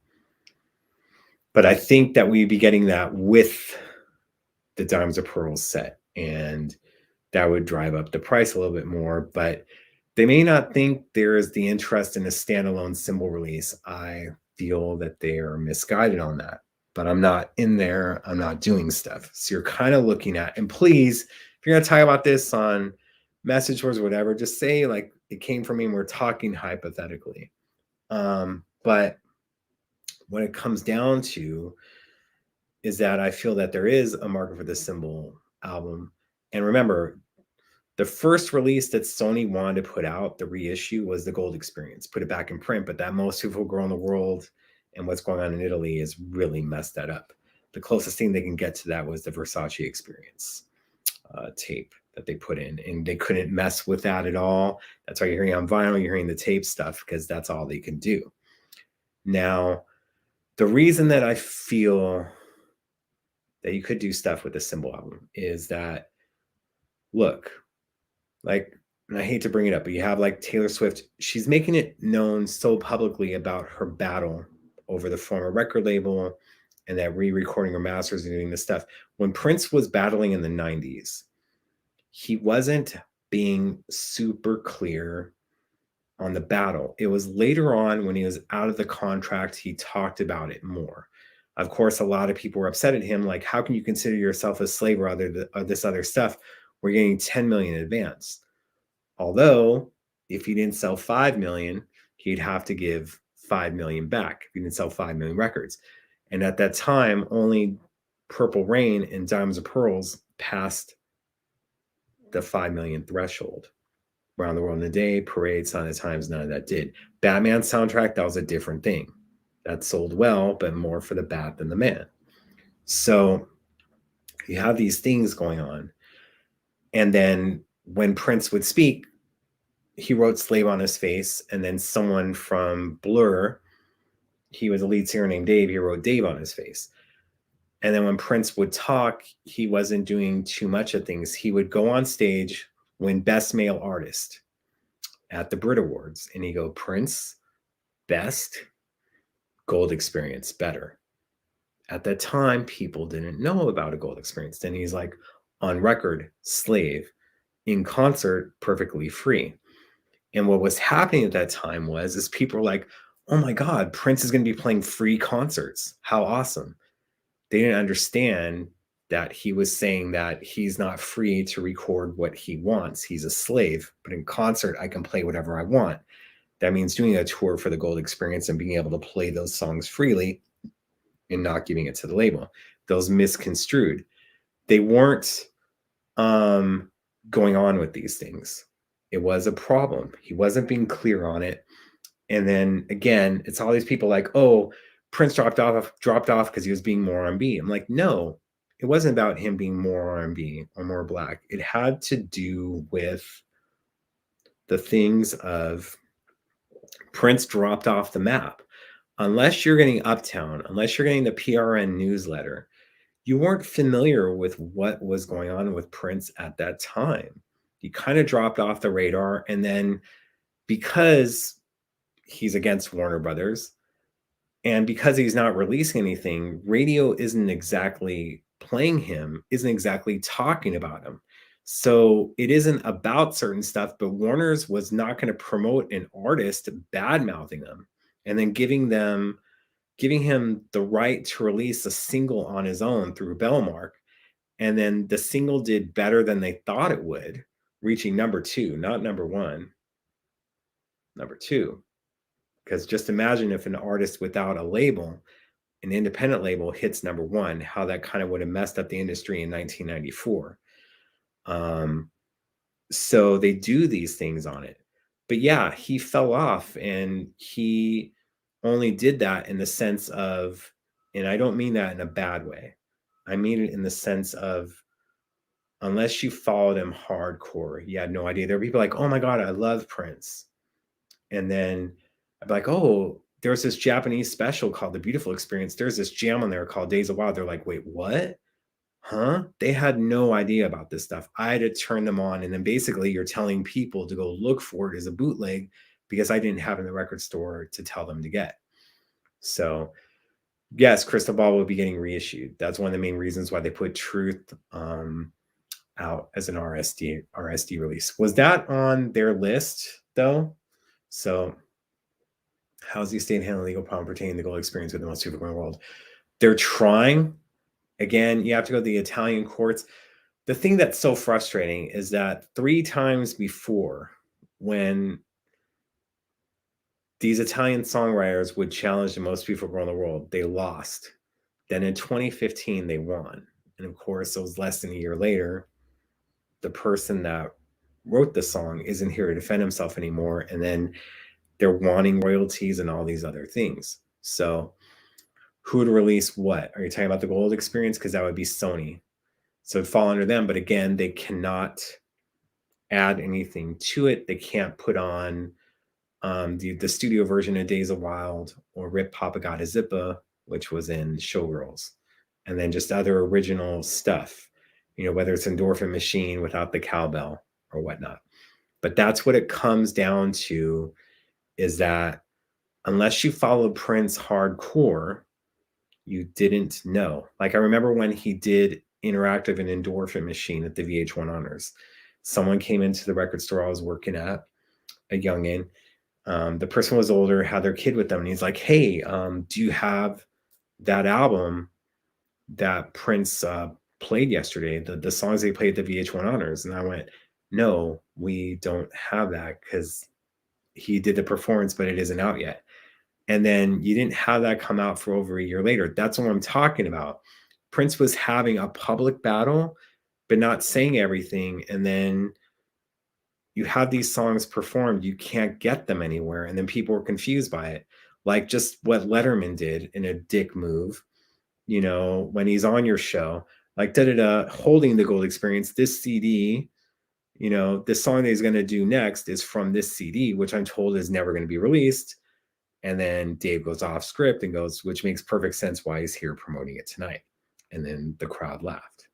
but I think that we'd be getting that with the Diamonds and Pearls set, and that would drive up the price a little bit more. But they may not think there is the interest in a standalone Symbol release. I feel that they are misguided on that. But I'm not in there. I'm not doing stuff. So you're kind of looking at, and please, if you're going to talk about this on message boards or whatever, just say like it came from me and we're talking hypothetically. But what it comes down to is that I feel that there is a market for the Symbol album. And remember, the first release that Sony wanted to put out, the reissue, was the Gold Experience. Put it back in print, but that Most Beautiful Girl in the World and what's going on in Italy has really messed that up. The closest thing they can get to that was the Versace Experience tape that they put in, and they couldn't mess with that at all. That's why you're hearing on vinyl, you're hearing the tape stuff, because that's all they can do. Now, the reason that I feel that you could do stuff with the Symbol album is that, look, like, and I hate to bring it up, but you have like Taylor Swift, she's making it known so publicly about her battle over the former record label and that re-recording her masters and doing this stuff. When Prince was battling in the 90s, he wasn't being super clear on the battle. It was later on when he was out of the contract, he talked about it more. Of course, a lot of people were upset at him, like, how can you consider yourself a slave or this other stuff? We're getting 10 million in advance. Although, if he didn't sell 5 million, he'd have to give 5 million back if he didn't sell 5 million records. And at that time, only Purple Rain and Diamonds and Pearls passed the 5 million threshold. Around the World in a Day, Parade, Sign of the Times, none of that did. Batman soundtrack, that was a different thing. That sold well, but more for the bat than the man. So you have these things going on. And then when Prince would speak, he wrote Slave on his face. And then someone from Blur, he was a lead singer named Dave, he wrote Dave on his face. And then when Prince would talk, he wasn't doing too much of things. He would go on stage, win Best Male Artist at the Brit Awards. And he'd go, Prince, best, Gold Experience, better. At that time, people didn't know about a Gold Experience. Then he's like, on record, Slave, in concert, perfectly free. And what was happening at that time is people were like, oh my God, Prince is going to be playing free concerts. How awesome. They didn't understand that he was saying that he's not free to record what he wants. He's a slave, but in concert, I can play whatever I want. That means doing a tour for the Gold Experience and being able to play those songs freely and not giving it to the label. Those misconstrued. They weren't going on with these things. It was a problem. He wasn't being clear on it. And then again, it's all these people like, oh, Prince dropped off because he was being more R&B. I'm like, no, it wasn't about him being more R&B or more black. It had to do with the things of Prince dropped off the map. unless you're getting Uptown, unless you're getting the PRN newsletter, you weren't familiar with what was going on with Prince at that time. He kind of dropped off the radar. And then because he's against Warner Brothers and because he's not releasing anything, radio isn't exactly playing him, isn't exactly talking about him. So it isn't about certain stuff, but Warner's was not going to promote an artist bad mouthing them and then giving him the right to release a single on his own through Bellmark. And then the single did better than they thought it would, reaching number 2, not number 1, number 2. Because just imagine if an artist without a label, an independent label, hits number 1, how that kind of would have messed up the industry in 1994. So they do these things on it. But yeah, he fell off, and he only did that in the sense of, and I don't mean that in a bad way. I mean it in the sense of, unless you followed him hardcore, you had no idea. There were people like, oh my God, I love Prince. And then I'd be like, oh, there's this Japanese special called The Beautiful Experience. There's this jam on there called Days of Wild. They're like, wait, what? Huh? They had no idea about this stuff. I had to turn them on. And then basically you're telling people to go look for it as a bootleg because I didn't have it in the record store to tell them to get. So yes, Crystal Ball will be getting reissued. That's one of the main reasons why they put Truth out as an RSD release. Was that on their list though? So how's the estate handling legal problem pertaining to the gold experience with the most super world? They're trying. Again, you have to go to the Italian courts. The thing that's so frustrating is that 3 times before, when these Italian songwriters would challenge the most beautiful girl in the world, they lost. Then in 2015, they won. And of course, it was less than a year later, the person that wrote the song isn't here to defend himself anymore. And then they're wanting royalties and all these other things. So who would release what? Are you talking about the gold experience? Because that would be Sony. So it'd fall under them. But again, they cannot add anything to it. They can't put on the studio version of Days of Wild or Rip Papa Got a Zippa, which was in Showgirls. And then just other original stuff, whether it's Endorphin Machine without the cowbell or whatnot. But that's what it comes down to, is that unless you followed Prince hardcore, you didn't know. Like I remember when he did Interactive and Endorphin Machine at the VH1 Honors, someone came into the record store I was working at, a youngin'. The person was older, had their kid with them, and he's like, hey, do you have that album that Prince played yesterday, the songs they played at the VH1 Honors? And I went, no, we don't have that because he did the performance, but it isn't out yet. And then you didn't have that come out for over a year later. That's what I'm talking about. Prince was having a public battle, but not saying everything. And then you have these songs performed, you can't get them anywhere. And then people were confused by it. Like just what Letterman did in a dick move, when he's on your show, like holding the gold experience, this CD, this song that he's going to do next is from this CD, which I'm told is never going to be released. And then Dave goes off script and goes, which makes perfect sense why he's here promoting it tonight. And then the crowd laughed.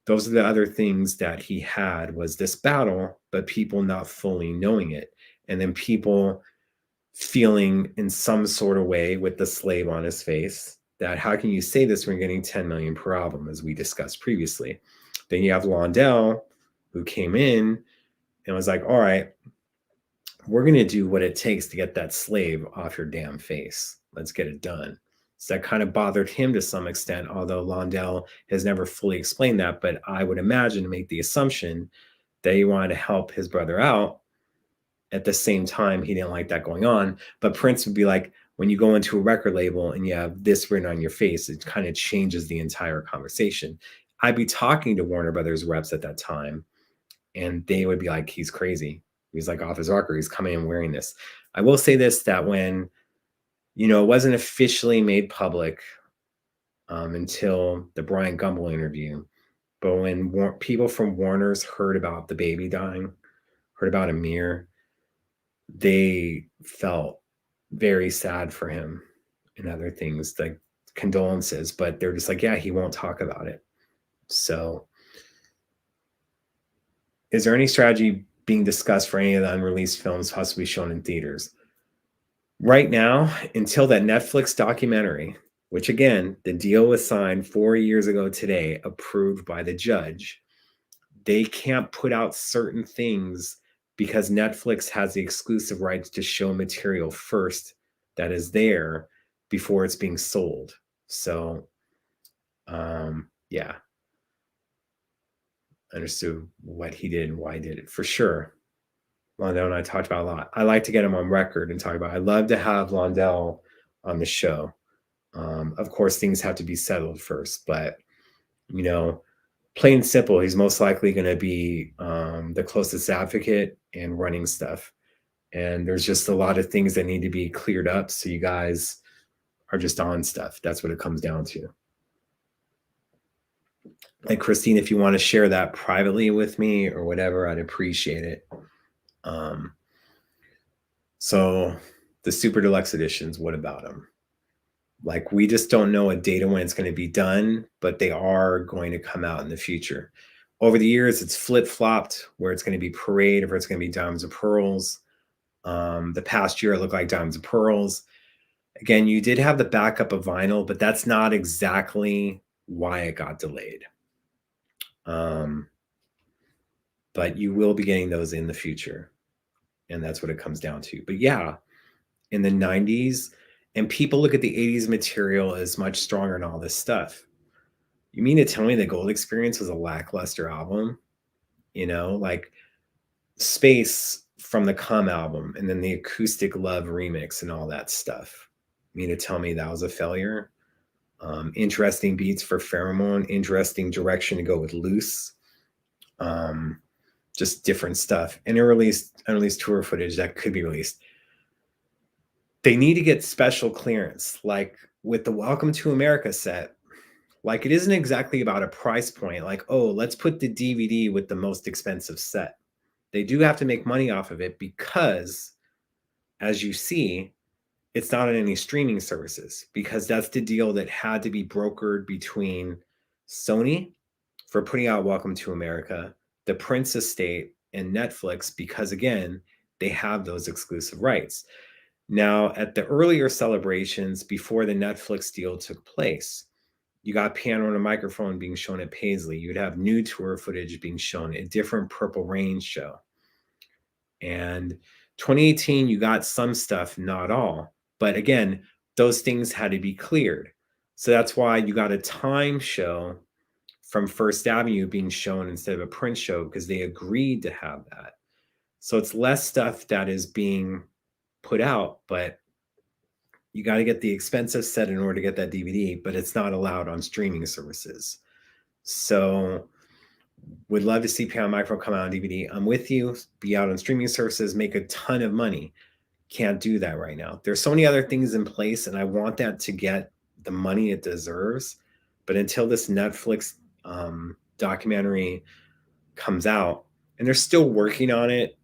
Those are the other things that he had, was this battle, but people not fully knowing it. And then people feeling in some sort of way with the slave on his face that how can you say this when you're getting 10 million per album, as we discussed previously. Then you have Londell, who came in and was like, all right, we're going to do what it takes to get that slave off your damn face. Let's get it done. So that kind of bothered him to some extent, although Londell has never fully explained that. But I would imagine, make the assumption that he wanted to help his brother out. At the same time, he didn't like that going on. But Prince would be like, when you go into a record label and you have this written on your face, it kind of changes the entire conversation. I'd be talking to Warner Brothers reps at that time, and they would be like, he's crazy. He's like off his rocker. He's coming in wearing this. I will say this, that when, it wasn't officially made public until the Brian Gumbel interview, but when people from Warner's heard about the baby dying, heard about Amir, they felt very sad for him and other things, like condolences, but they're just like, yeah, he won't talk about it. So is there any strategy being discussed for any of the unreleased films possibly shown in theaters? Right now, until that Netflix documentary, which again, the deal was signed 4 years ago today, approved by the judge, they can't put out certain things because Netflix has the exclusive rights to show material first that is there before it's being sold. So, yeah, understood what he did and why he did it for sure. Londell and I talked about a lot. I like to get him on record and talk about. I love to have Londell on the show. Of course, things have to be settled first, but you know, plain and simple, he's most likely going to be the closest advocate and running stuff. And there's just a lot of things that need to be cleared up. So you guys are just on stuff. That's what it comes down to. Like Christine, if you want to share that privately with me or whatever, I'd appreciate it. So the super deluxe editions, what about them? Like, we just don't know a date when it's going to be done, but they are going to come out in the future. Over the years, it's flip-flopped where it's going to be Parade or it's going to be Diamonds and Pearls. The past year, it looked like Diamonds and Pearls. Again, you did have the backup of vinyl, but that's not exactly why it got delayed. But you will be getting those in the future. And that's what it comes down to. But yeah, in the 90s, and people look at the 80s material as much stronger and all this stuff. You mean to tell me the Gold Experience was a lackluster album? You know, like Space from the Come album and then the Acoustic Love remix and all that stuff. You mean to tell me that was a failure? Interesting beats for Pheromone, interesting direction to go with Loose. Just different stuff. And unreleased tour footage that could be released. They need to get special clearance, like with the Welcome to America set. Like, it isn't exactly about a price point, like, oh, let's put the DVD with the most expensive set. They do have to make money off of it because, as you see, it's not on any streaming services because that's the deal that had to be brokered between Sony for putting out Welcome to America, the Prince estate, and Netflix because, again, they have those exclusive rights. Now, at the earlier celebrations before the Netflix deal took place, you got Piano and a Microphone being shown at Paisley. You'd have new tour footage being shown, a different Purple Rain show. And 2018, you got some stuff, not all. But again, those things had to be cleared. So that's why you got a Time show from First Avenue being shown instead of a Prince show because they agreed to have that. So it's less stuff that is being put out, but you got to get the expensive set in order to get that DVD, but it's not allowed on streaming services. So would love to see Piano Micro come out on DVD. I'm with you. Be out on streaming services, make a ton of money. Can't do that right now. There's so many other things in place, and I want that to get the money it deserves. But until this Netflix documentary comes out, and they're still working on it,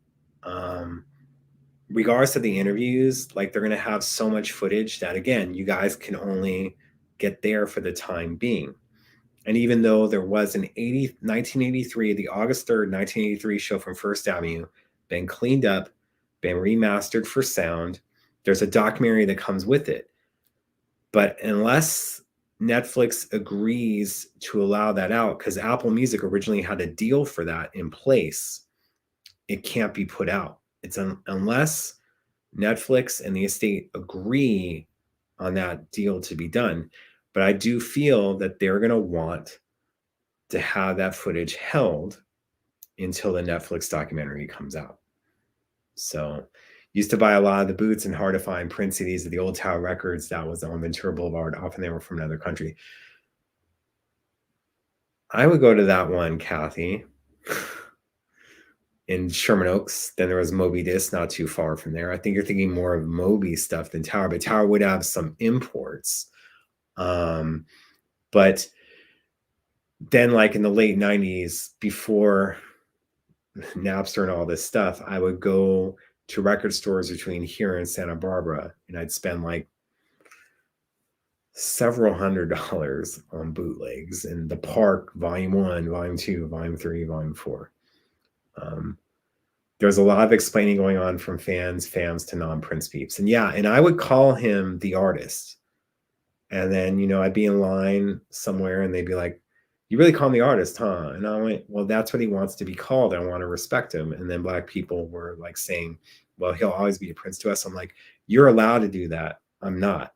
regardless of the interviews, like, they're going to have so much footage that, again, you guys can only get there for the time being. And even though there was an 1983, the August 3rd, 1983 show from First Avenue, been cleaned up, been remastered for sound, there's a documentary that comes with it. But unless Netflix agrees to allow that out, because Apple Music originally had a deal for that in place, it can't be put out. It's unless Netflix and the estate agree on that deal to be done. But I do feel that they're going to want to have that footage held until the Netflix documentary comes out. So used to buy a lot of the boots and hard to find print CDs of the Old Tower Records. That was on Ventura Boulevard. Often they were from another country. I would go to that one, Kathy, in Sherman Oaks. Then there was Moby Disc, not too far from there. I think you're thinking more of Moby stuff than Tower, but Tower would have some imports. But then, like in the late 90s, before Napster and all this stuff, I would go to record stores between here and Santa Barbara, and I'd spend like several $100s on bootlegs in the Park, Volume 1, Volume 2, Volume 3, Volume 4. There's a lot of explaining going on from fans to non-Prince peeps. And yeah, and I would call him the artist. And then, you know, I'd be in line somewhere and they'd be like, you really call him the artist, huh? And I went, well, that's what he wants to be called. I want to respect him. And then Black people were like saying, well, he'll always be a Prince to us. I'm like, you're allowed to do that. I'm not.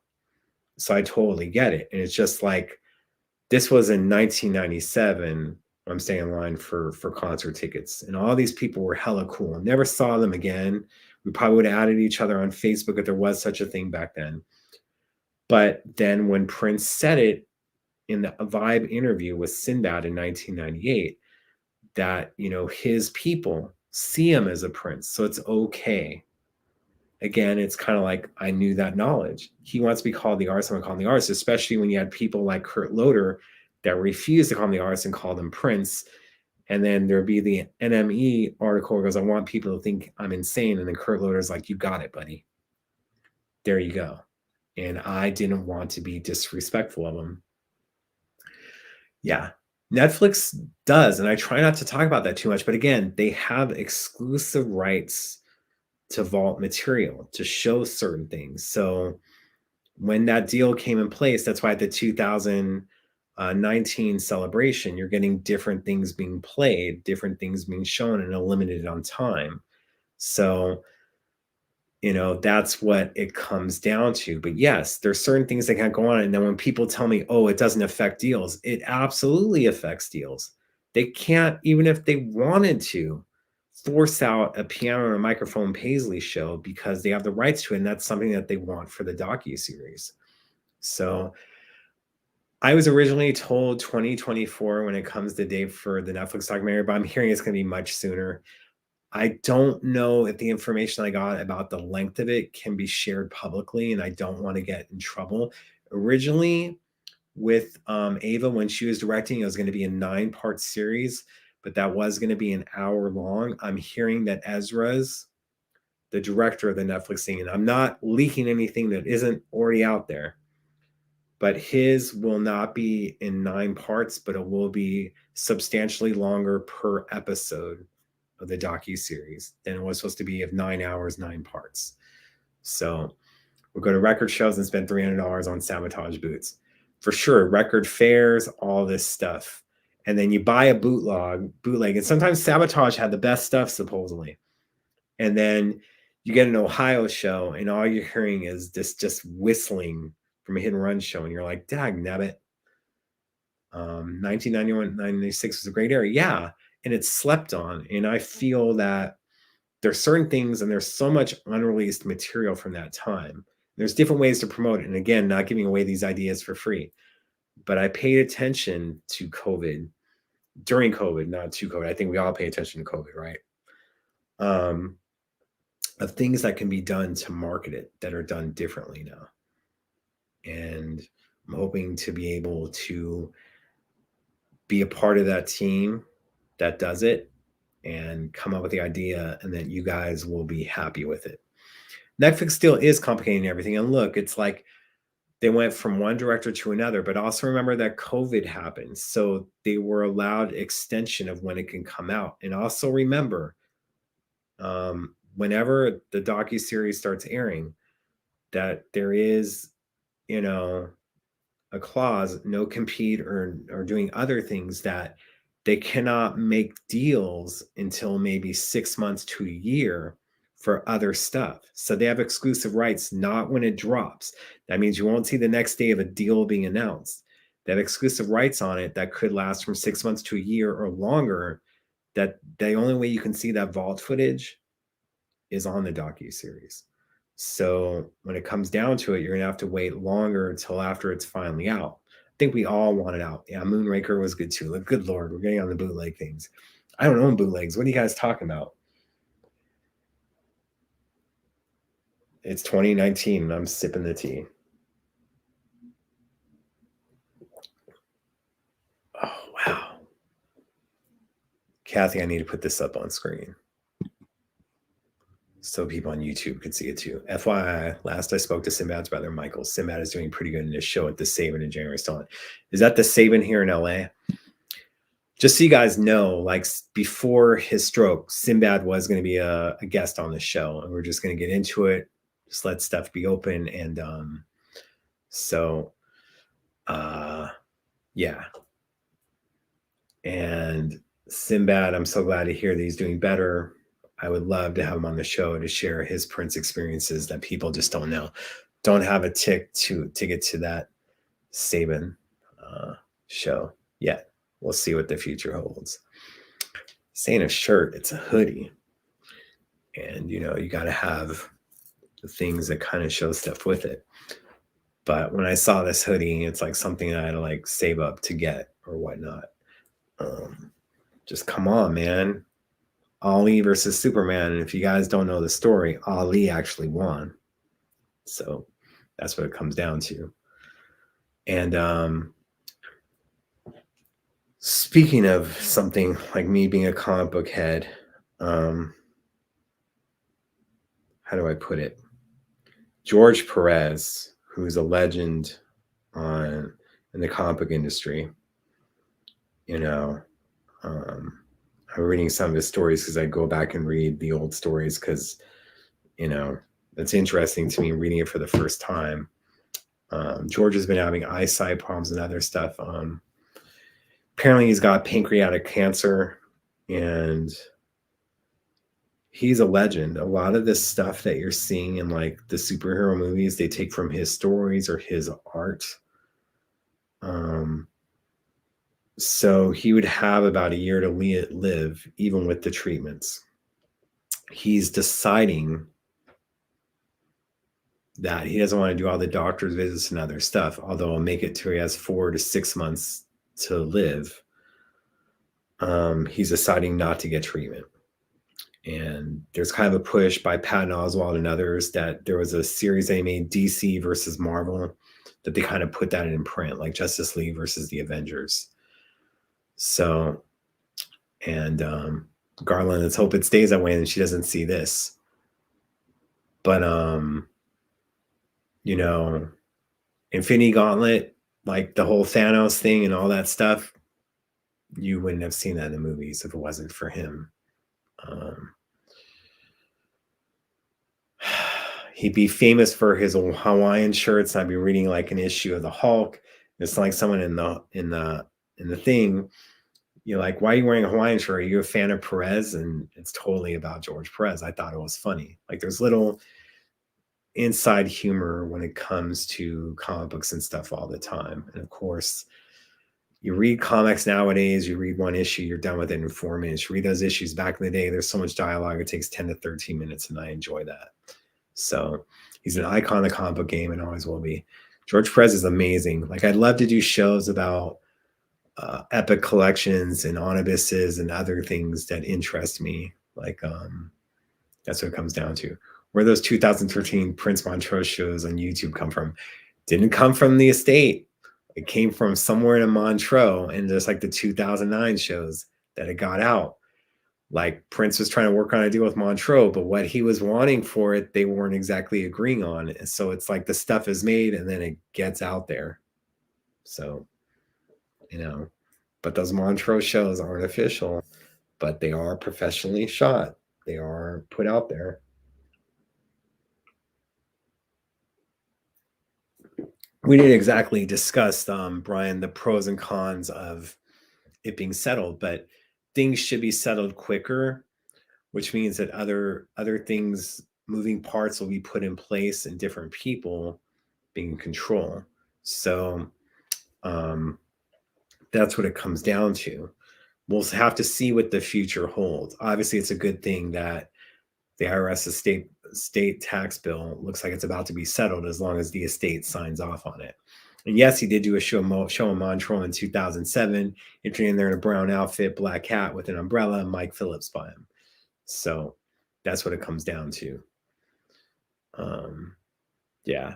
So I totally get it. And it's just like, this was in 1997. I'm staying in line for concert tickets. And all these people were hella cool. Never saw them again. We probably would have added each other on Facebook if there was such a thing back then. But then when Prince said it in the Vibe interview with Sinbad in 1998, that, you know, his people see him as a Prince. So it's okay. Again, it's kind of like, I knew that knowledge. He wants to be called the artist. I'm going to call him the artist, especially when you had people like Kurt Loder that refused to call him the artist and called him Prince. And then there'd be the NME article where it goes, I want people to think I'm insane. And then Kurt Loder's like, you got it, buddy. There you go. And I didn't want to be disrespectful of him. Yeah, Netflix does. And I try not to talk about that too much. But again, they have exclusive rights to vault material, to show certain things. So when that deal came in place, that's why at the 2019 celebration, you're getting different things being played, different things being shown, and limited on time. So, you know, that's what it comes down to. But yes, there's certain things that can't go on. And then when people tell me, oh, it doesn't affect deals, it absolutely affects deals. They can't, even if they wanted to, force out a piano and a microphone Paisley show because they have the rights to it, and that's something that they want for the docuseries. So I was originally told 2024 when it comes to date for the Netflix documentary, but I'm hearing it's going to be much sooner. I don't know if the information I got about the length of it can be shared publicly, and I don't want to get in trouble. Originally, with Ava, when she was directing, it was going to be a 9-part series, but that was going to be an hour long. I'm hearing that Ezra's the director of the Netflix thing, and I'm not leaking anything that isn't already out there, but his will not be in 9 parts, but it will be substantially longer per episode of the docuseries than it was supposed to be of 9 hours, 9 parts. So we'll go to record shows and spend $300 on Sabotage boots. For sure, record fairs, all this stuff. And then you buy a bootleg, and sometimes Sabotage had the best stuff, supposedly. And then you get an Ohio show, and all you're hearing is this just whistling from a hit and run show, and you're like, dag nabbit. 1991, 96 was a great era. Yeah, and it's slept on. And I feel that there's certain things, and there's so much unreleased material from that time. There's different ways to promote it. And again, not giving away these ideas for free. But I paid attention to COVID, during COVID, not to COVID. I think we all pay attention to COVID, right? Of things that can be done to market it that are done differently now. And I'm hoping to be able to be a part of that team that does it and come up with the idea, and that you guys will be happy with it. Netflix still is complicating everything. And look, it's like they went from one director to another, but also remember that COVID happened. So they were allowed extension of when it can come out. And also remember, whenever the docuseries starts airing, that there is, you know, a clause, no compete or doing other things, that they cannot make deals until maybe 6 months to a year for other stuff. So they have exclusive rights, not when it drops. That means you won't see the next day of a deal being announced. They have exclusive rights on it that could last from 6 months to a year or longer, that the only way you can see that vault footage is on the docuseries. So when it comes down to it, you're gonna have to wait longer until after it's finally out. I think we all want it out. Yeah, Moonraker was good too. Like, good Lord, we're getting on the bootleg things. I don't own bootlegs. What are you guys talking about? It's 2019 and I'm sipping the tea. Oh, wow. Kathy, I need to put this up on screen. so people on YouTube could see it too. FYI, last I spoke to Sinbad's brother, Michael, Sinbad is doing pretty good in his show at the Saban in January. Still, is that the Saban here in LA? Just so you guys know, like before his stroke, Sinbad was going to be a guest on the show, and we're just going to get into it. Just let stuff be open, and yeah. And Sinbad, I'm so glad to hear that he's doing better. I would love to have him on the show to share his Prince experiences that people just don't know. Don't have a tick to get to that Saban show yet. We'll see what the future holds. This ain't a shirt, it's a hoodie. And, you got to have the things that kind of show stuff with it. But when I saw this hoodie, it's like something I had to like save up to get or whatnot. Just come on, man. Ali versus Superman. And if you guys don't know the story, Ali actually won. So that's what it comes down to. And speaking of something like me being a comic book head, how do I put it? George Perez, who's a legend in the comic book industry, I'm reading some of his stories because I go back and read the old stories because, it's interesting to me reading it for the first time. George has been having eyesight problems and other stuff. Apparently he's got pancreatic cancer, and he's a legend. A lot of this stuff that you're seeing in like the superhero movies, they take from his stories or his art. So he would have about a year to live, even with the treatments. He's deciding that he doesn't want to do all the doctor's visits and other stuff, although I'll make it to he has 4 to 6 months to live. He's deciding not to get treatment. And there's kind of a push by Patton Oswalt and others that there was a series they made, DC versus Marvel, that they kind of put that in print, like Justice League versus the Avengers. So, and Garland, let's hope it stays that way and she doesn't see this. But, Infinity Gauntlet, like the whole Thanos thing and all that stuff, you wouldn't have seen that in the movies if it wasn't for him. He'd be famous for his Hawaiian shirts. I'd be reading like an issue of the Hulk. It's like someone in the thing, you're like, why are you wearing a Hawaiian shirt? Are you a fan of Perez? And it's totally about George Perez. I thought it was funny. Like there's little inside humor when it comes to comic books and stuff all the time. And of course, you read comics nowadays, you read one issue, you're done with it in 4 minutes. You read those issues back in the day, there's so much dialogue, it takes 10 to 13 minutes, and I enjoy that. So he's an icon of the comic book game and always will be. George Perez is amazing. Like I'd love to do shows about epic collections and omnibuses and other things that interest me. Like that's what it comes down to. Where those 2013 Prince Montrose shows on YouTube come from? Didn't come from the estate. It came from somewhere in Montreux, and just like the 2009 shows that it got out. Like Prince was trying to work on a deal with Montreux, but what he was wanting for it, they weren't exactly agreeing on. So it's like the stuff is made and then it gets out there. So, but those Montreux shows aren't official, but they are professionally shot. They are put out there. We didn't exactly discuss, Brian, the pros and cons of it being settled, but things should be settled quicker, which means that other things, moving parts will be put in place and different people being in control. So that's what it comes down to. We'll have to see what the future holds. Obviously, it's a good thing that the IRS state tax bill looks like it's about to be settled as long as the estate signs off on it. And yes, he did do a show in Montreux in 2007, entering in there in a brown outfit, black hat with an umbrella, Mike Phillips by him. So that's what it comes down to. Yeah.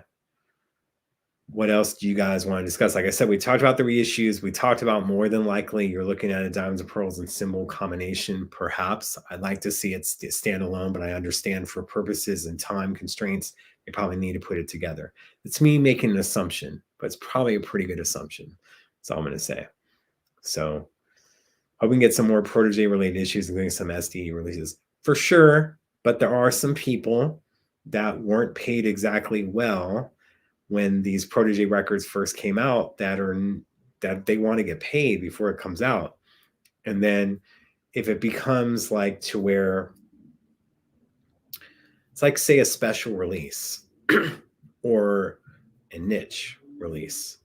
what else do you guys want to discuss? Like I said, we talked about the reissues. We talked about more than likely you're looking at a diamonds and pearls and symbol combination, perhaps. I'd like to see it stand alone, but I understand for purposes and time constraints, you probably need to put it together. It's me making an assumption, but it's probably a pretty good assumption. That's all I'm going to say. So hope we can get some more protege related issues, including some SDE releases for sure. But there are some people that weren't paid exactly well when these protege records first came out that they want to get paid before it comes out. And then if it becomes like to where it's like, say, a special release or a niche release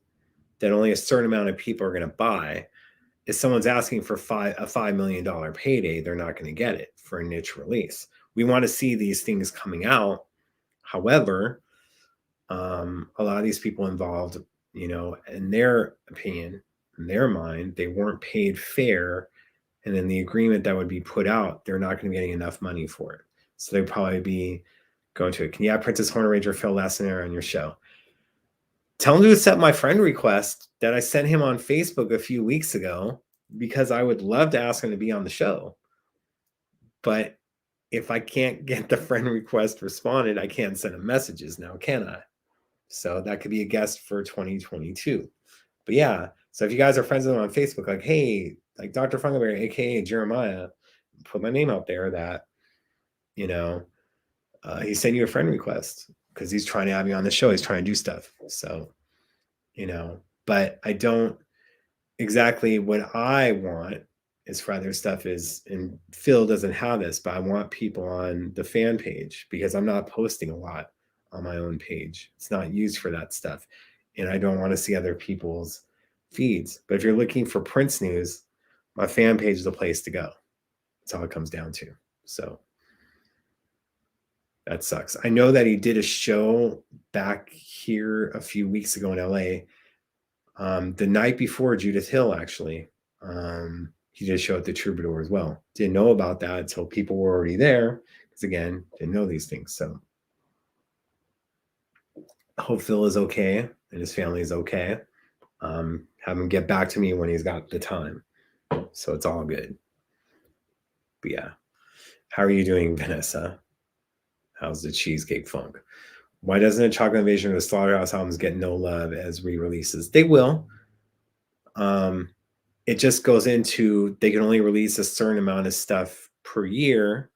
that only a certain amount of people are going to buy, if someone's asking for a $5 million payday, they're not going to get it for a niche release. We want to see these things coming out. However, a lot of these people involved, in their opinion, in their mind, they weren't paid fair. And then the agreement that would be put out, they're not going to be getting enough money for it. So they'd probably be going to it. Can you have Princess Horner Ranger Phil Lassner on your show? Tell him to accept my friend request that I sent him on Facebook a few weeks ago, because I would love to ask him to be on the show. But if I can't get the friend request responded, I can't send him messages now, can I? So that could be a guest for 2022. But yeah, so if you guys are friends with him on Facebook, like, hey, like Dr. Funkenberry, aka Jeremiah, put my name out there that, he sent you a friend request because he's trying to have you on the show. He's trying to do stuff. So, but I don't exactly what I want is for other stuff is, and Phil doesn't have this, but I want people on the fan page because I'm not posting a lot on my own page. It's not used for that stuff. And I don't want to see other people's feeds. But if you're looking for Prince news, my fan page is the place to go. That's all it comes down to. So that sucks. I know that he did a show back here a few weeks ago in LA. The night before Judith Hill, actually. He did a show at the Troubadour as well. Didn't know about that until people were already there. Because again, didn't know these things. So I hope Phil is okay and his family is okay. Have him get back to me when he's got the time. So it's all good. But yeah. How are you doing, Vanessa? How's the Cheesecake Funk? Why doesn't a Chocolate Invasion or the Slaughterhouse albums get no love as re-releases? They will. It just goes into they can only release a certain amount of stuff per year.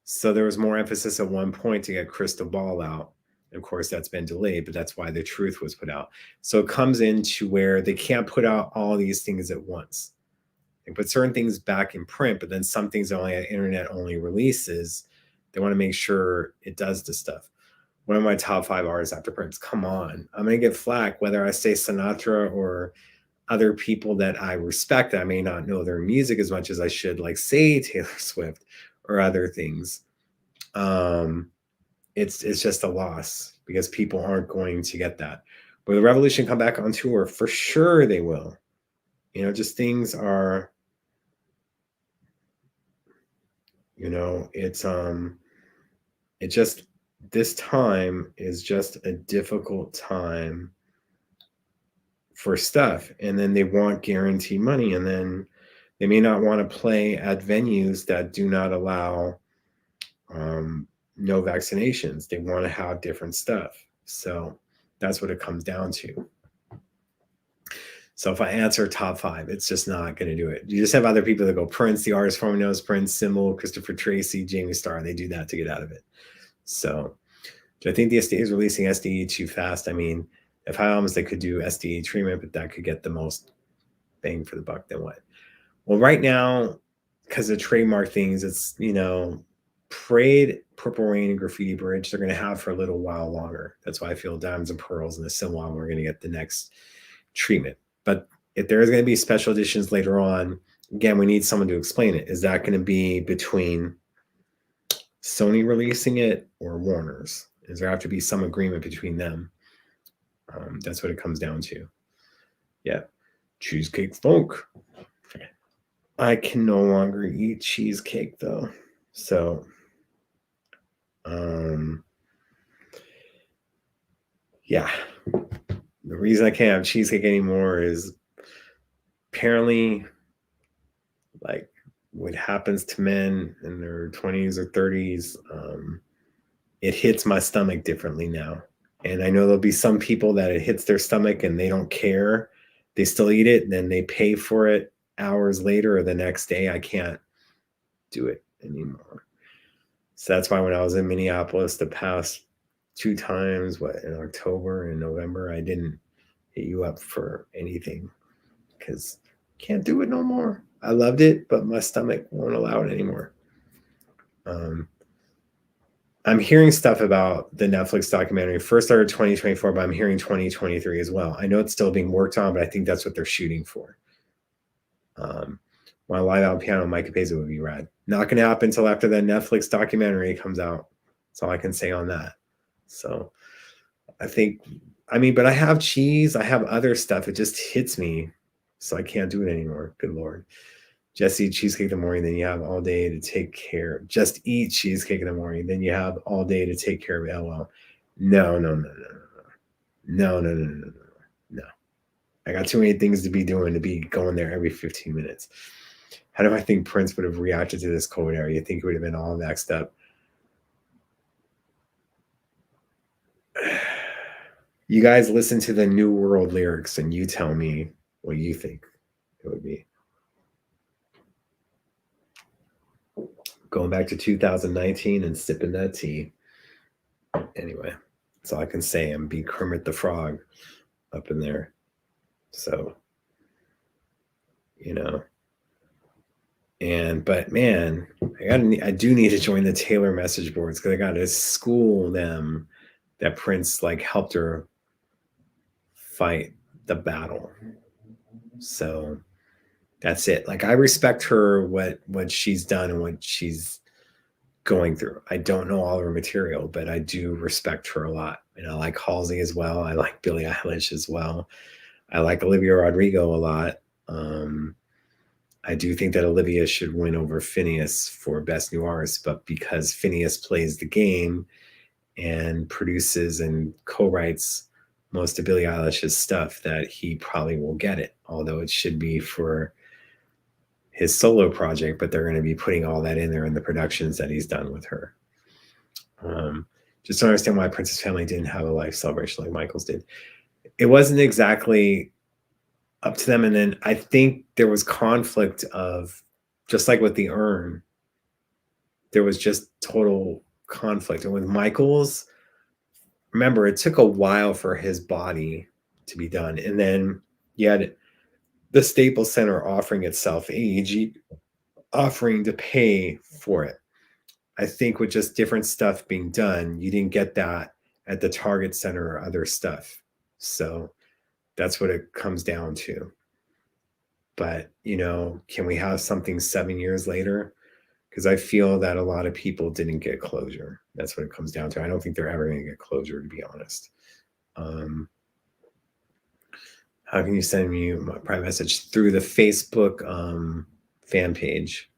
So there was more emphasis at one point to get Crystal Ball out. Of course, that's been delayed, but that's why The Truth was put out. So it comes into where they can't put out all these things at once. They put certain things back in print, but then some things only at internet-only releases. They want to make sure it does the stuff. One of my top 5 artists after Prince. Come on. I'm going to get flack whether I say Sinatra or other people that I respect. I may not know their music as much as I should, like say Taylor Swift or other things. It's just a loss because people aren't going to get that. Will the Revolution come back on tour? For sure they will. Just things are, it's it just, this time is just a difficult time for stuff, and then they want guaranteed money, and then they may not want to play at venues that do not allow no vaccinations. They want to have different stuff. So that's what it comes down to. So if I answer top 5, it's just not going to do it. You just have other people that go Prince, the artist formerly known as Prince, Symbol, Christopher Tracy, Jamie Starr. They do that to get out of it. So do I think the SDA is releasing SDE too fast? I mean, if high albums, they could do SDE treatment, but that could get the most bang for the buck. Then what? Well, right now, because of trademark things, it's, Parade, Purple Rain, and Graffiti Bridge, they're going to have for a little while longer. That's why I feel Diamonds and Pearls and the Symbol album are going to get the next treatment. But if there is going to be special editions later on, again, we need someone to explain it. Is that going to be between Sony releasing it or Warner's? Is there have to be some agreement between them? That's what it comes down to. Yeah. Cheesecake Funk. I can no longer eat cheesecake though. So, yeah. The reason I can't have cheesecake anymore is apparently, like, what happens to men in their 20s or 30s, it hits my stomach differently now. And I know there'll be some people that it hits their stomach and they don't care. They still eat it, and then they pay for it hours later or the next day. I can't do it anymore. So that's why when I was in Minneapolis the past 2 times, in October and November, I didn't hit you up for anything because can't do it no more. I loved it, but my stomach won't allow it anymore. I'm hearing stuff about the Netflix documentary. First started 2024, but I'm hearing 2023 as well. I know it's still being worked on, but I think that's what they're shooting for. My live out piano, Mike Capeza would be rad. Not going to happen until after the Netflix documentary comes out. That's all I can say on that. So I think, but I have cheese. I have other stuff. It just hits me. So I can't do it anymore. Good Lord. Just eat cheesecake in the morning, then you have all day to take care. Just eat cheesecake in the morning, then you have all day to take care of it. LOL. No. No. I got too many things to be doing to be going there every 15 minutes. How do I think Prince would have reacted to this COVID era? You think he would have been all vexed up? You guys listen to the New World lyrics and you tell me what you think it would be. Going back to 2019 and sipping that tea. Anyway, that's all I can say. I'm be Kermit the Frog up in there. So, but man, I do need to join the Taylor message boards because I got to school them that Prince helped her fight the battle. So that's it. I respect her, what she's done and what she's going through. I don't know all her material, but I do respect her a lot. And I like Halsey as well. I like Billie Eilish as well. I like Olivia Rodrigo a lot. I do think that Olivia should win over Phineas for Best New Artist, but because Phineas plays the game and produces and co-writes most of Billie Eilish's stuff, that he probably will get it, although it should be for his solo project, but they're going to be putting all that in there in the productions that he's done with her. Just to understand why Prince's family didn't have a life celebration like Michael's did. It wasn't exactly up to them. And then I think there was conflict of, just like with the urn, there was just total conflict. And with Michael's, remember, it took a while for his body to be done. And then you had the Staples Center offering itself, AEG offering to pay for it. I think with just different stuff being done, you didn't get that at the Target Center or other stuff. So that's what it comes down to. But, can we have something 7 years later? Because I feel that a lot of people didn't get closure. That's what it comes down to. I don't think they're ever going to get closure, to be honest. How can you send me a private message? Through the Facebook fan page,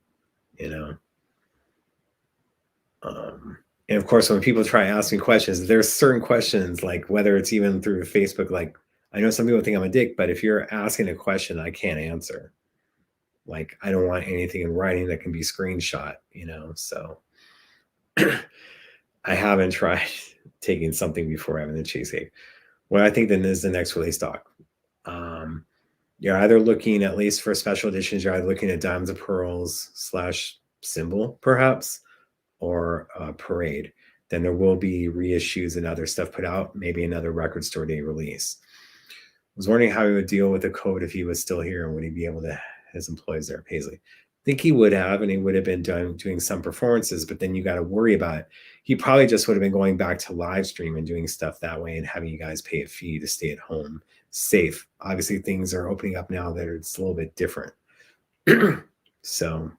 and of course, when people try asking questions, there's certain questions, like whether it's even through Facebook, I know some people think I'm a dick, but if you're asking a question I can't answer, I don't want anything in writing that can be screenshot, so I haven't tried taking something before having the cheesecake. What I think then is the next release doc. You're either looking, at least for special editions, you're either looking at Diamonds and Pearls / Symbol, perhaps, or Parade. Then there will be reissues and other stuff put out, maybe another record store day release. I was wondering how he would deal with the COVID if he was still here, and would he be able to, his employees there at Paisley. I think he would have, and he would have been doing some performances, but then you got to worry about it. He probably just would have been going back to live stream and doing stuff that way and having you guys pay a fee to stay at home safe. Obviously, things are opening up now that it's a little bit different. So,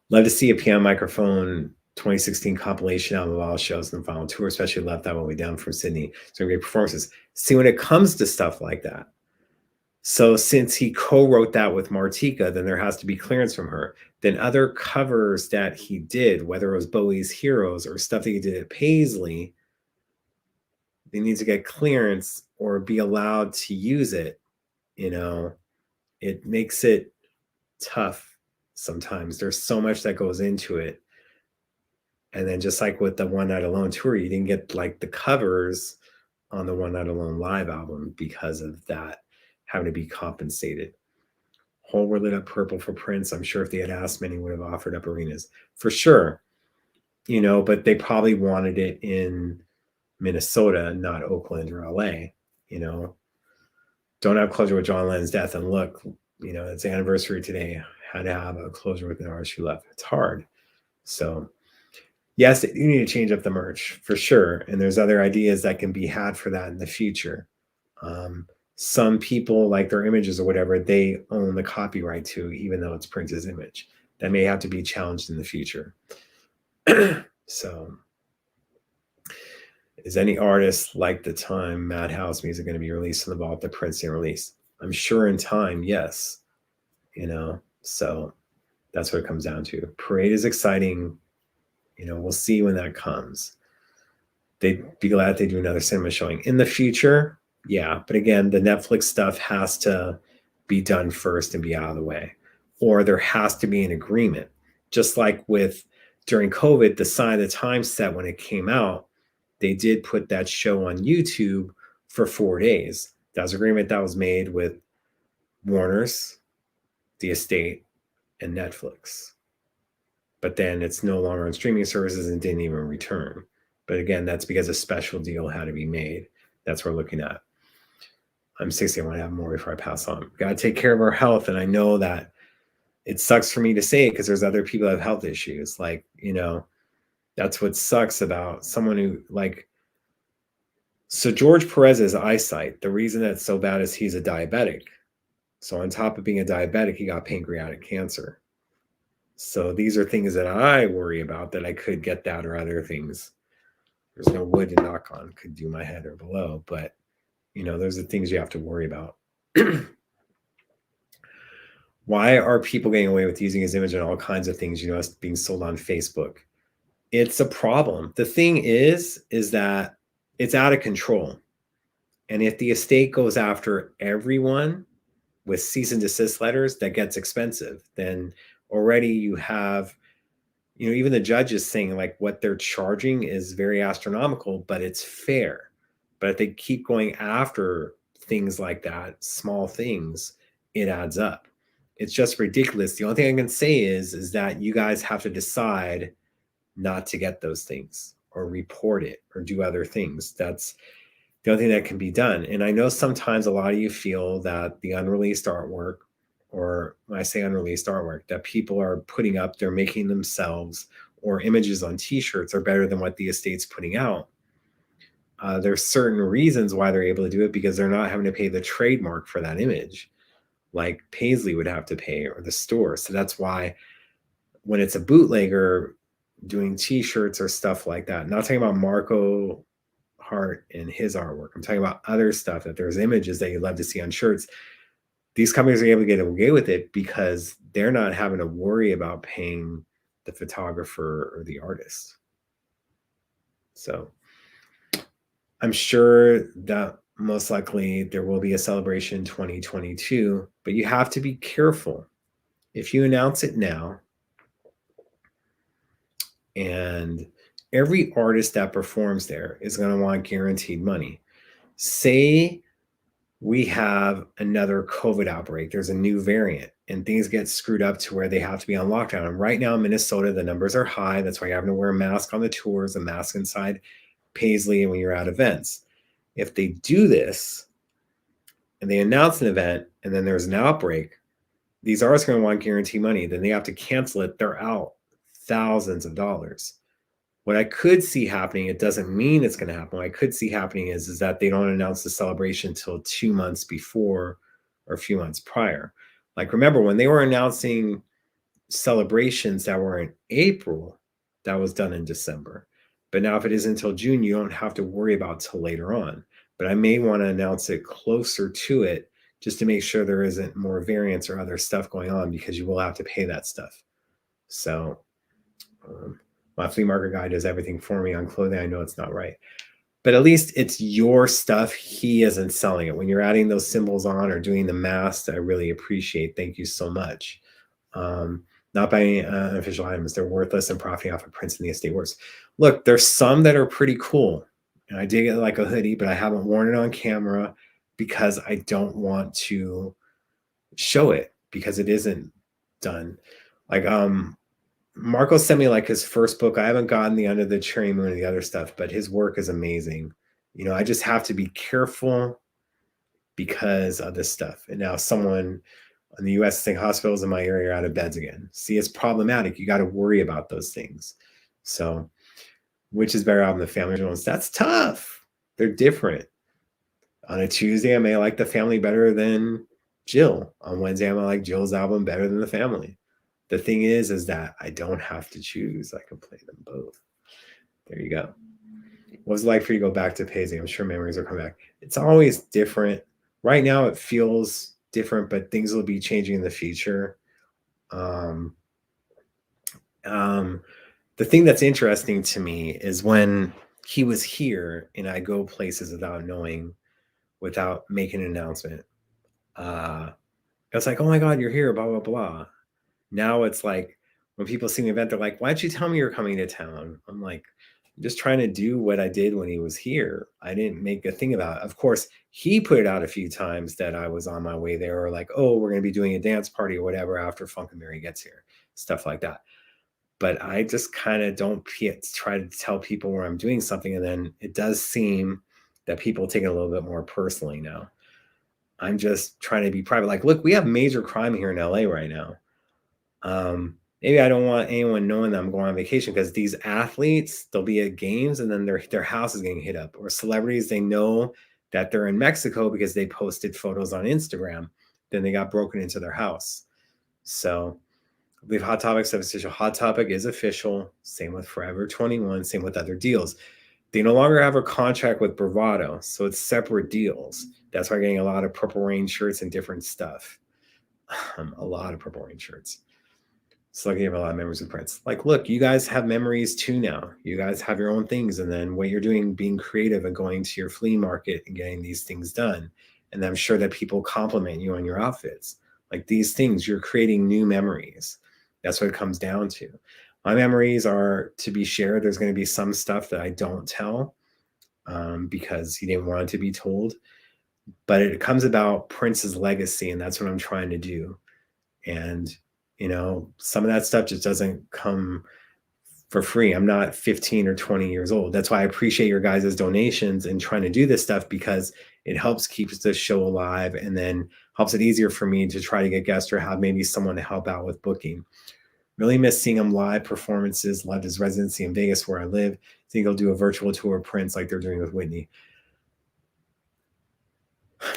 love to see a piano microphone 2016 compilation album of all shows in the final tour, especially Left That Will Be Down from Sydney. So great performances. See, when it comes to stuff like that, so since he co-wrote that with Martika, then there has to be clearance from her. Then other covers that he did, whether it was Bowie's Heroes or stuff that he did at Paisley, they need to get clearance, or be allowed to use it, it makes it tough sometimes. There's so much that goes into it. And then just like with the One Night Alone tour, you didn't get like the covers on the One Night Alone live album because of that having to be compensated. Whole World Lit Up Purple for Prince. I'm sure if they had asked, many would have offered up arenas for sure. But they probably wanted it in Minnesota, not Oakland or LA. Don't have closure with John Lennon's death. And look, it's the anniversary today. Had to have a closure with an artist who left. It's hard. So yes, you need to change up the merch for sure. And there's other ideas that can be had for that in the future. Some people, like their images or whatever, they own the copyright to, even though it's Prince's image. That may have to be challenged in the future. So is any artist like the time Madhouse music going to be released in the vault that Prince didn't release? I'm sure in time, yes. So that's what it comes down to. Parade is exciting. We'll see when that comes. They'd be glad they do another cinema showing in the future. Yeah, but again, the Netflix stuff has to be done first and be out of the way. Or there has to be an agreement. Just like with during COVID, the Sign of the Times set when it came out, they did put that show on YouTube for 4 days. That was an agreement that was made with Warner's, the estate, and Netflix. But then it's no longer on streaming services and didn't even return. But again, that's because a special deal had to be made. That's what we're looking at. I'm 60. I want to have more before I pass on. Got to take care of our health. And I know that it sucks for me to say it because there's other people that have health issues. Like, that's what sucks about someone who so George Perez's eyesight, the reason that's so bad is he's a diabetic. So on top of being a diabetic, he got pancreatic cancer. So these are things that I worry about, that I could get that or other things. There's no wood to knock on, could do my head or below, but those are things you have to worry about. Why are people getting away with using his image on all kinds of things, it's being sold on Facebook? It's a problem. The thing is that it's out of control. And if the estate goes after everyone with cease and desist letters, that gets expensive. Then already you have, even the judges saying like what they're charging is very astronomical, but it's fair. But if they keep going after things like that, small things, it adds up. It's just ridiculous. The only thing I can say is that you guys have to decide not to get those things or report it or do other things. That's the only thing that can be done. And I know sometimes a lot of you feel that the unreleased artwork, or when I say unreleased artwork, that people are putting up, they're making themselves, or images on t-shirts are better than what the estate's putting out. There's certain reasons why they're able to do it, because they're not having to pay the trademark for that image like Paisley would have to pay, or the store. So that's why when it's a bootlegger doing t-shirts or stuff like that, not talking about Marco Hart and his artwork, I'm talking about other stuff, that there's images that you'd love to see on shirts. These companies are able to get away with it because they're not having to worry about paying the photographer or the artist. So I'm sure that most likely there will be a celebration 2022, but you have to be careful. If you announce it now, and every artist that performs there is going to want guaranteed money. Say we have another COVID outbreak, there's a new variant, and things get screwed up to where they have to be on lockdown. And right now in Minnesota, the numbers are high. That's why you're having to wear a mask on the tours, a mask inside Paisley, and when you're at events. If they do this and they announce an event and then there's an outbreak, these artists are going to want guarantee money. Then they have to cancel it. They're out thousands of dollars. What I could see happening, it doesn't mean it's going to happen. What I could see happening is that they don't announce the celebration until 2 months before or a few months prior. Like, remember when they were announcing celebrations that were in April, that was done in December. But now if it is until June, you don't have to worry about till later on. But I may want to announce it closer to it just to make sure there isn't more variants or other stuff going on, because you will have to pay that stuff. So my flea market guy does everything for me on clothing. I know it's not right. but at least it's your stuff. He isn't selling it. When you're adding those symbols on or doing the mask, I really appreciate. Thank you so much. Not buying unofficial items. They're worthless and profiting off of prints in the estate works. Look, there's some that are pretty cool. And I did get like a hoodie, but I haven't worn it on camera because I don't want to show it because it isn't done. Like Marco sent me like his first book. I haven't gotten the Under the Cherry Moon and the other stuff, but his work is amazing. You know, I just have to be careful because of this stuff. And now someone in the US saying hospitals in my area are out of beds again. See, it's problematic. You got to worry about those things. So, which is better album, the Family Jones? That's tough. They're different. On a Tuesday, I may like the Family better than Jill. On Wednesday, I might like Jill's album better than the Family. The thing is that I don't have to choose. I can play them both. There you go. What was it like for you to go back to Paisley? I'm sure memories will come back. It's always different. Right now, it feels different, but things will be changing in the future. The thing that's interesting to me is when he was here and I go places without knowing, without making an announcement. It's like, oh my God, you're here, blah, blah, blah. Now it's like when people see the event, they're like, why'd you tell me you're coming to town? I'm like, I'm just trying to do what I did when he was here. I didn't make a thing about it. Of course, he put it out a few times that I was on my way there, or like, oh, we're going to be doing a dance party or whatever after Funkenberry gets here, stuff like that. But I just kind of don't try to tell people where I'm doing something. And then it does seem that people take it a little bit more personally now. I'm just trying to be private. Like, look, we have major crime here in LA right now. Maybe I don't want anyone knowing that I'm going on vacation because these athletes, they'll be at games and then their house is getting hit up. Or celebrities, they know that they're in Mexico because they posted photos on Instagram. Then they got broken into their house. So I believe Hot Topic's official. Hot Topic is official. Same with Forever 21. Same with other deals. They no longer have a contract with Bravado, so it's separate deals. That's why I'm getting a lot of Purple Rain shirts and different stuff. A lot of Purple Rain shirts. So I have a lot of memories with Prince. Like, look, you guys have memories too now. You guys have your own things. And then what you're doing, being creative and going to your flea market and getting these things done. And I'm sure that people compliment you on your outfits. Like these things, you're creating new memories. That's what it comes down to. My memories are to be shared. There's going to be some stuff that I don't tell because he didn't want it to be told. But it comes about Prince's legacy, and that's what I'm trying to do. And you know, some of that stuff just doesn't come for free. I'm not 15 or 20 years old. That's why I appreciate your guys' donations and trying to do this stuff because it helps keep the show alive and then helps it easier for me to try to get guests or have maybe someone to help out with booking. Really miss seeing him live performances. Loved his residency in Vegas where I live. I think he'll do a virtual tour of Prince like they're doing with Whitney.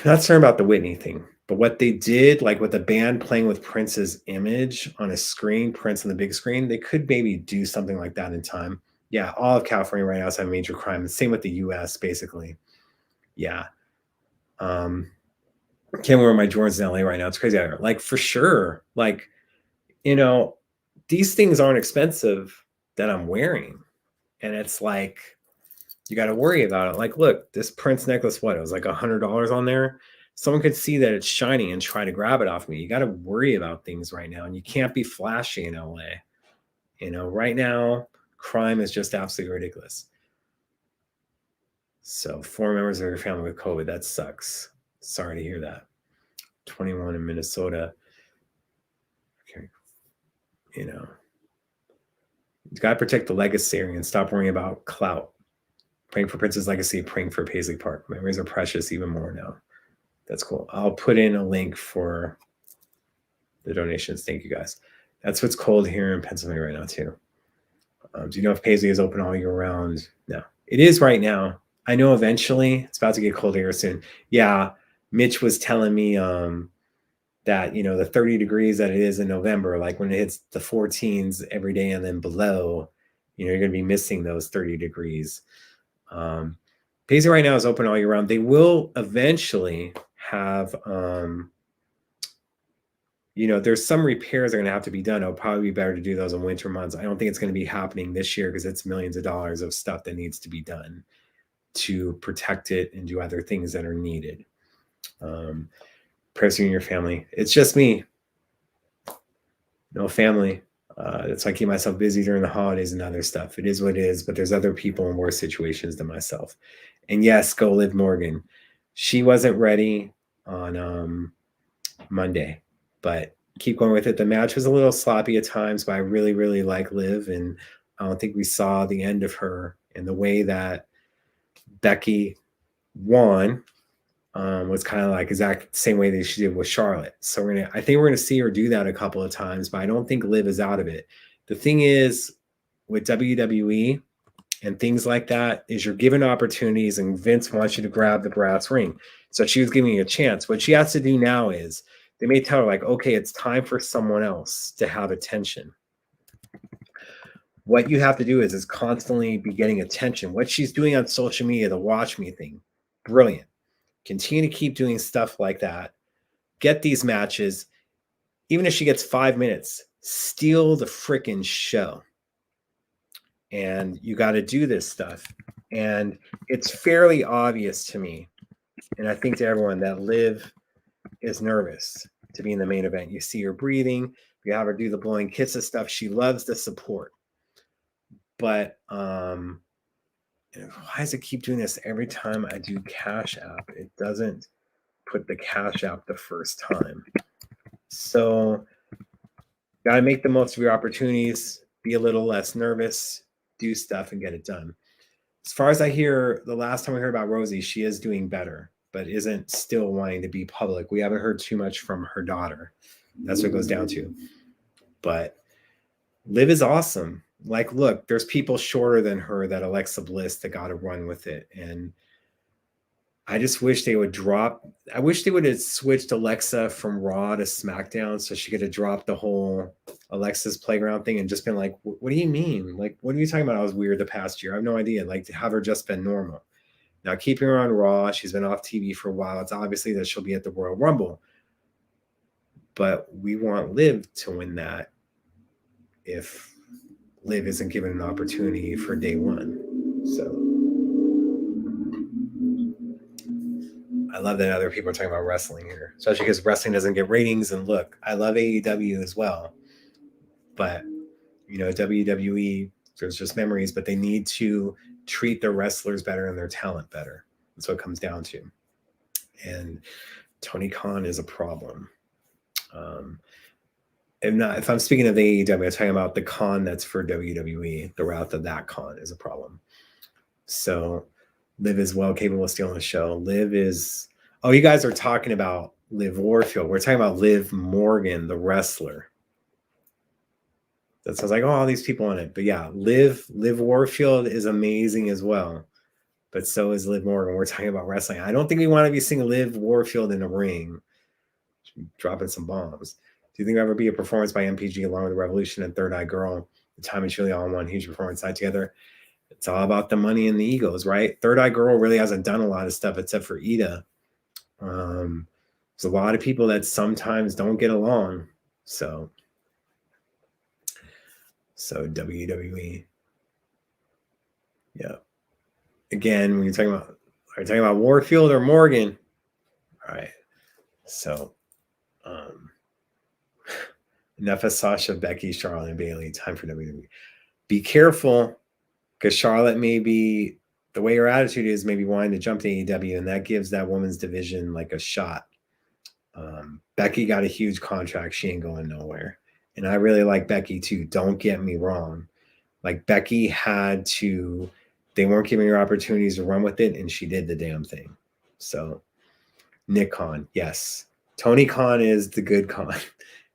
Not certain about the Whitney thing. But what they did, like with the band playing with Prince's image on a screen, Prince on the big screen, they could maybe do something like that in time. Yeah, all of California right now is having major crime. Same with the US, basically. Yeah. Can't wear my Jordans in LA right now. It's crazy out here. Like, for sure. Like, you know, these things aren't expensive that I'm wearing. And it's like, you got to worry about it. Like, look, this Prince necklace, what? It was like $100 on there. Someone could see that it's shiny and try to grab it off me. You got to worry about things right now. And you can't be flashy in LA. You know, right now, crime is just absolutely ridiculous. So 4 members of your family with COVID, that sucks. Sorry to hear that. 21 in Minnesota. Okay. You know, you got to protect the legacy and stop worrying about clout. Praying for Prince's legacy, praying for Paisley Park. Memories are precious even more now. That's cool. I'll put in a link for the donations. Thank you guys. That's what's cold here in Pennsylvania right now too. Do you know if Paisley is open all year round? No, it is right now. I know eventually it's about to get colder here soon. Yeah, Mitch was telling me that, you know, the 30 degrees that it is in November, like when it hits the 14s every day and then below, you know, you're going to be missing those 30 degrees. Paisley right now is open all year round. They will eventually have, you know, there's some repairs that are going to have to be done. It'll probably be better to do those in winter months. I don't think it's going to be happening this year because it's millions of dollars of stuff that needs to be done to protect it and do other things that are needed. Prayers for you and your family. It's just me. No family. That's why I keep myself busy during the holidays and other stuff. It is what it is, but there's other people in worse situations than myself. And yes, go Liv Morgan. She wasn't ready on Monday, but keep going with it. The match was a little sloppy at times, but I really, really like Liv, and I don't think we saw the end of her. And the way that Becky won was kind of like exact same way that she did with Charlotte. So I think we're gonna see her do that a couple of times, but I don't think Liv is out of it. The thing is with WWE and things like that is you're given opportunities, and Vince wants you to grab the brass ring. So she was giving you a chance. What she has to do now is they may tell her like, okay, it's time for someone else to have attention. What you have to do is constantly be getting attention. What she's doing on social media, the watch me thing, brilliant. Continue to keep doing stuff like that. Get these matches. Even if she gets 5 minutes, steal the freaking show. And you got to do this stuff. And it's fairly obvious to me, and I think to everyone, that Liv is nervous to be in the main event. You see her breathing. You have her do the blowing kisses stuff. She loves the support. But why does it keep doing this every time I do Cash App? It doesn't put the Cash App the first time. So got to make the most of your opportunities, be a little less nervous, do stuff and get it done. As far as I hear, the last time we heard about Rosie, she is doing better, but isn't still wanting to be public. We haven't heard too much from her daughter. That's what it goes down to. But Liv is awesome. Like, look, there's people shorter than her, that Alexa Bliss, that got to run with it. And I just wish they would I wish they would have switched Alexa from Raw to SmackDown so she could have dropped the whole Alexa's Playground thing and just been like, what do you mean? Like, what are you talking about? I was weird the past year. I have no idea. Like, to have her just been normal. Now, keeping her on Raw, she's been off TV for a while. It's obviously that she'll be at the Royal Rumble. But we want Liv to win that if Liv isn't given an opportunity for day one. So I love that other people are talking about wrestling here, especially because wrestling doesn't get ratings. And look, I love AEW as well, but WWE, there's just memories, but they need to treat their wrestlers better and their talent better. That's what it comes down to. And Tony Khan is a problem. If I'm speaking of the AEW, I'm talking about the Khan that's for WWE. The route of that Khan is a problem. So Liv is well capable of stealing the show. Liv is, you guys are talking about Liv Warfield. We're talking about Liv Morgan, the wrestler. That sounds like, all these people on it. But yeah, Liv Warfield is amazing as well. But so is Liv Morgan. We're talking about wrestling. I don't think we want to be seeing Liv Warfield in a ring dropping some bombs. Do you think there ever be a performance by MPG along with Revolution and Third Eye Girl? The time and Chili all in one huge performance side together. It's all about the money and the egos, right? Third Eye Girl really hasn't done a lot of stuff except for Ida. There's a lot of people that sometimes don't get along. So WWE. Yeah. Again, when you're talking about, are you talking about Warfield or Morgan? All right. So enough of Sasha, Becky, Charlotte, and Bayley. Time for WWE. Be careful, because Charlotte may be, the way her attitude is, maybe wanting to jump to AEW, and that gives that women's division like a shot. Becky got a huge contract. She ain't going nowhere. And I really like Becky too. Don't get me wrong. Like, Becky they weren't giving her opportunities to run with it, and she did the damn thing. So Nick Khan, yes. Tony Khan is the good Khan.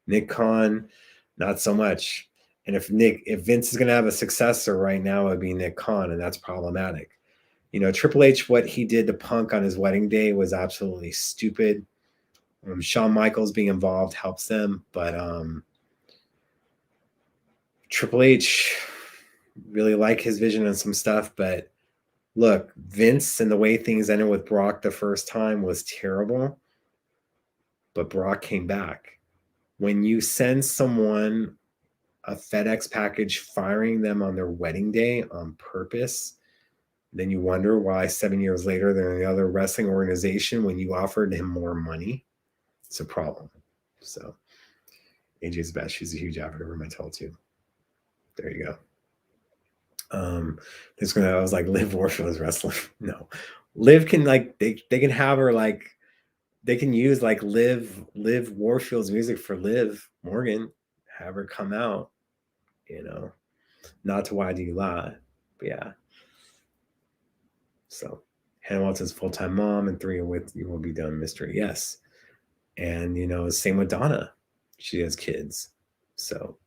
Nick Khan, not so much. And if Vince is going to have a successor right now, it would be Nick Khan, and that's problematic. Triple H, what he did to Punk on his wedding day was absolutely stupid. Shawn Michaels being involved helps them, but Triple H, really like his vision on some stuff, but look, Vince and the way things ended with Brock the first time was terrible, but Brock came back. When you send someone a FedEx package firing them on their wedding day on purpose, Then you wonder why 7 years later they're in the other wrestling organization when you offered him more money. It's a problem. So AJ's best. She's a huge advocate for my tell too. There you go. This one I was like, Liv Warfield's wrestling. No, Liv can like they can have her like they can use like Liv Warfield's music for Liv Morgan, have her come out, you know, not to Why Do You Lie, but yeah. So Hannah Walton's full-time mom and 3 with You Will Be Done Mystery. Yes. And you know, same with Donna. She has kids. So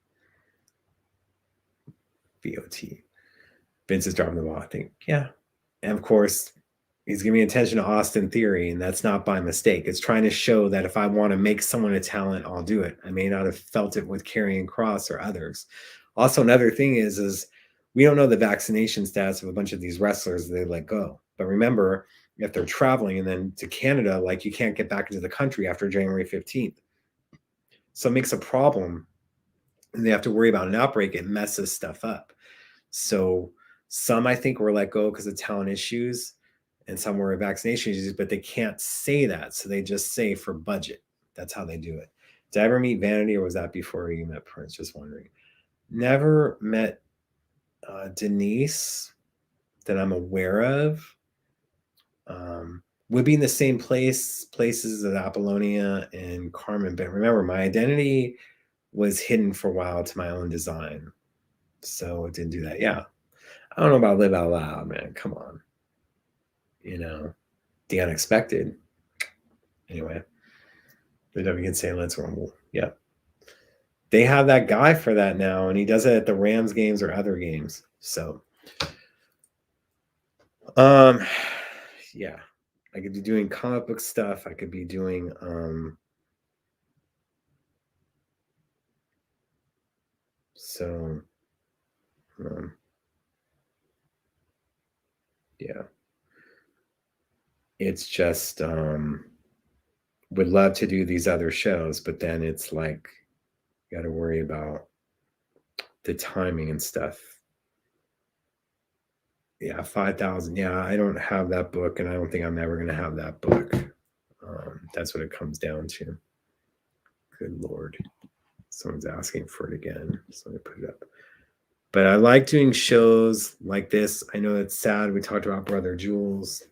VOT. Vince is dropping the ball, I think. Yeah. And of course, he's giving attention to Austin Theory, and that's not by mistake. It's trying to show that if I want to make someone a talent, I'll do it. I may not have felt it with Karrion Kross or others. Also, another thing is we don't know the vaccination status of a bunch of these wrestlers that they let go. But remember, if they're traveling and then to Canada, like you can't get back into the country after January 15th. So it makes a problem, and they have to worry about an outbreak. It messes stuff up. So some, I think, were let go because of talent issues, and some were vaccination issues, but they can't say that. So they just say for budget. That's how they do it. Did I ever meet Vanity, or was that before you met Prince? Just wondering. Never met Denise that I'm aware of. Would be in the same places as Apollonia and Carmen. But remember, my identity was hidden for a while to my own design. So it didn't do that. Yeah. I don't know about Live Out Loud, man. Come on. You know, the unexpected. Anyway, the W can say Let's Rumble. Yeah. They have that guy for that now, and he does it at the Rams games or other games. So, yeah. I could be doing comic book stuff. I could be doing yeah. It's just would love to do these other shows, but then it's like you got to worry about the timing and stuff. Yeah, 5,000. Yeah, I don't have that book, and I don't think I'm ever going to have that book. That's what it comes down to. Good Lord. Someone's asking for it again, so I put it up. But I like doing shows like this. I know it's sad. We talked about Brother Jules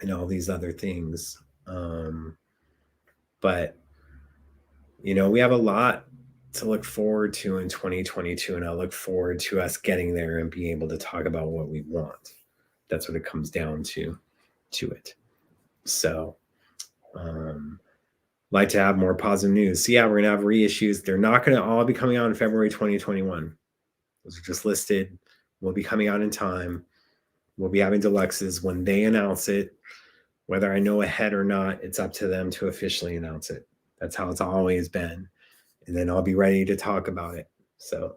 and all these other things. But, you know, we have a lot to look forward to in 2022, and I look forward to us getting there and being able to talk about what we want. That's what it comes down to it. So like to have more positive news. So yeah, we're gonna have reissues. They're not gonna all be coming out in February 2021. Those are just listed. Will be coming out in time. We'll be having deluxes when they announce it. Whether I know ahead or not, it's up to them to officially announce it. That's how it's always been. And then I'll be ready to talk about it. So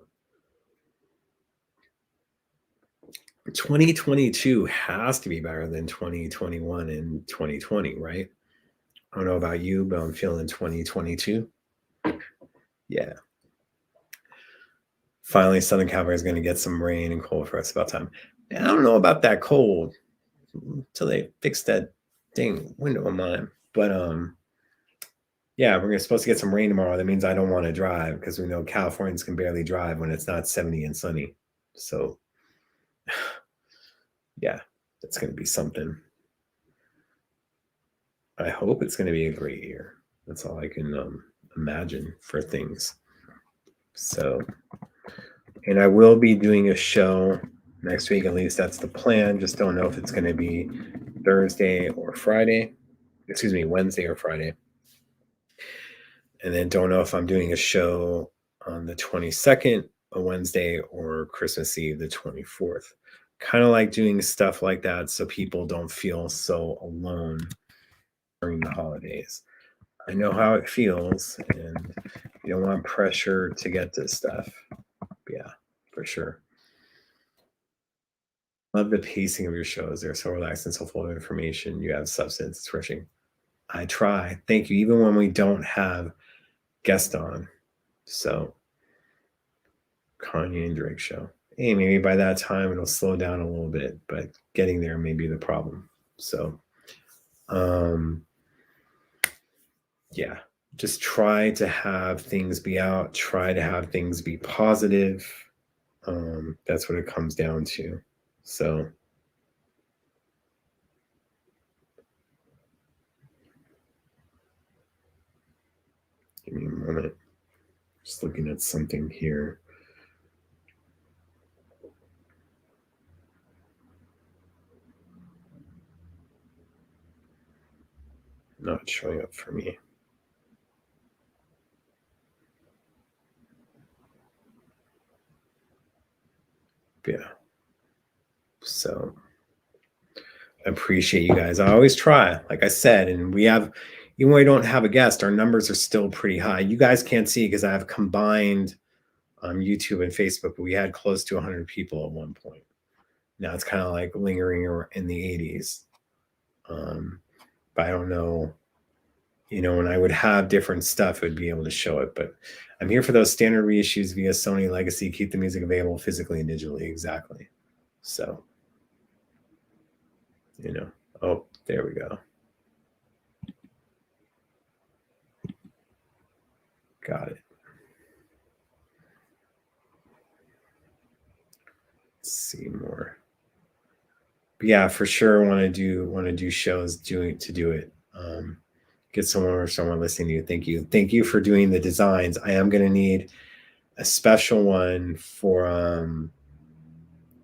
2022 has to be better than 2021 and 2020, right? I don't know about you, but I'm feeling 2022. Yeah. Finally, Southern California is going to get some rain and cold for us about time. And I don't know about that cold until they fix that dang window of mine. But yeah, we're supposed to get some rain tomorrow. That means I don't want to drive because we know Californians can barely drive when it's not 70 and sunny. So yeah, that's going to be something. I hope it's going to be a great year. That's all I can imagine for things. So, and I will be doing a show next week. At least that's the plan. Just don't know if it's going to be Thursday or Friday. Excuse me, Wednesday or Friday. And then don't know if I'm doing a show on the 22nd, a Wednesday, or Christmas Eve, the 24th. Kind of like doing stuff like that so people don't feel so alone during the holidays. I know how it feels, and you don't want pressure to get this stuff. Yeah, for sure. Love the pacing of your shows. They're so relaxed and so full of information. You have substance. It's refreshing. I try. Thank you. Even when we don't have guests on. So, Kanye and Drake show. hey, maybe by that time it'll slow down a little bit, but getting there may be the problem. So, yeah, just try to have things be out, try to have things be positive. That's what it comes down to. So, give me a moment. Just looking at something here. Not showing up for me. Yeah. So I appreciate you guys. I always try, like I said, and we have, even when we don't have a guest, our numbers are still pretty high. You guys can't see because I have combined YouTube and Facebook, but we had close to 100 people at one point. Now it's kind of like lingering in the 80s. But I don't know, when I would have different stuff, it would be able to show it. But I'm here for those standard reissues via Sony Legacy. Keep the music available physically and digitally. Exactly. So, oh, there we go. Got it. Let's see more. But yeah, for sure. Want to do shows to do it. Get someone listening to you. Thank you for doing the designs. I am going to need a special one for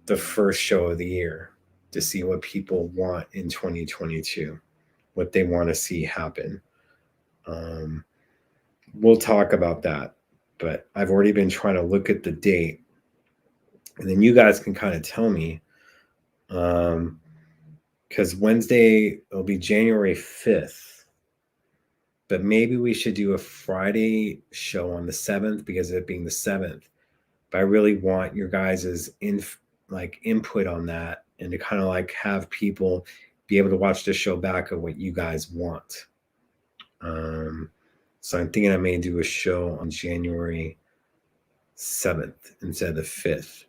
the first show of the year to see what people want in 2022, what they want to see happen. We'll talk about that, but I've already been trying to look at the date, and then you guys can kind of tell me, because Wednesday will be January 5th, but maybe we should do a Friday show on the 7th because of it being the 7th. But I really want your guys's input on that, and to kind of like have people be able to watch the show back of what you guys want. So I'm thinking I may do a show on January 7th instead of the 5th.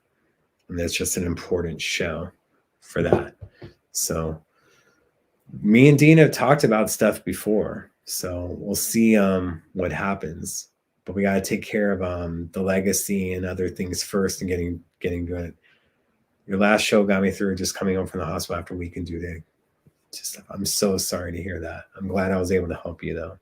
And that's just an important show for that. So me and Dean have talked about stuff before. So we'll see what happens. But we got to take care of the legacy and other things first and getting good. Your last show got me through just coming home from the hospital after a week and due date. I'm so sorry to hear that. I'm glad I was able to help you though.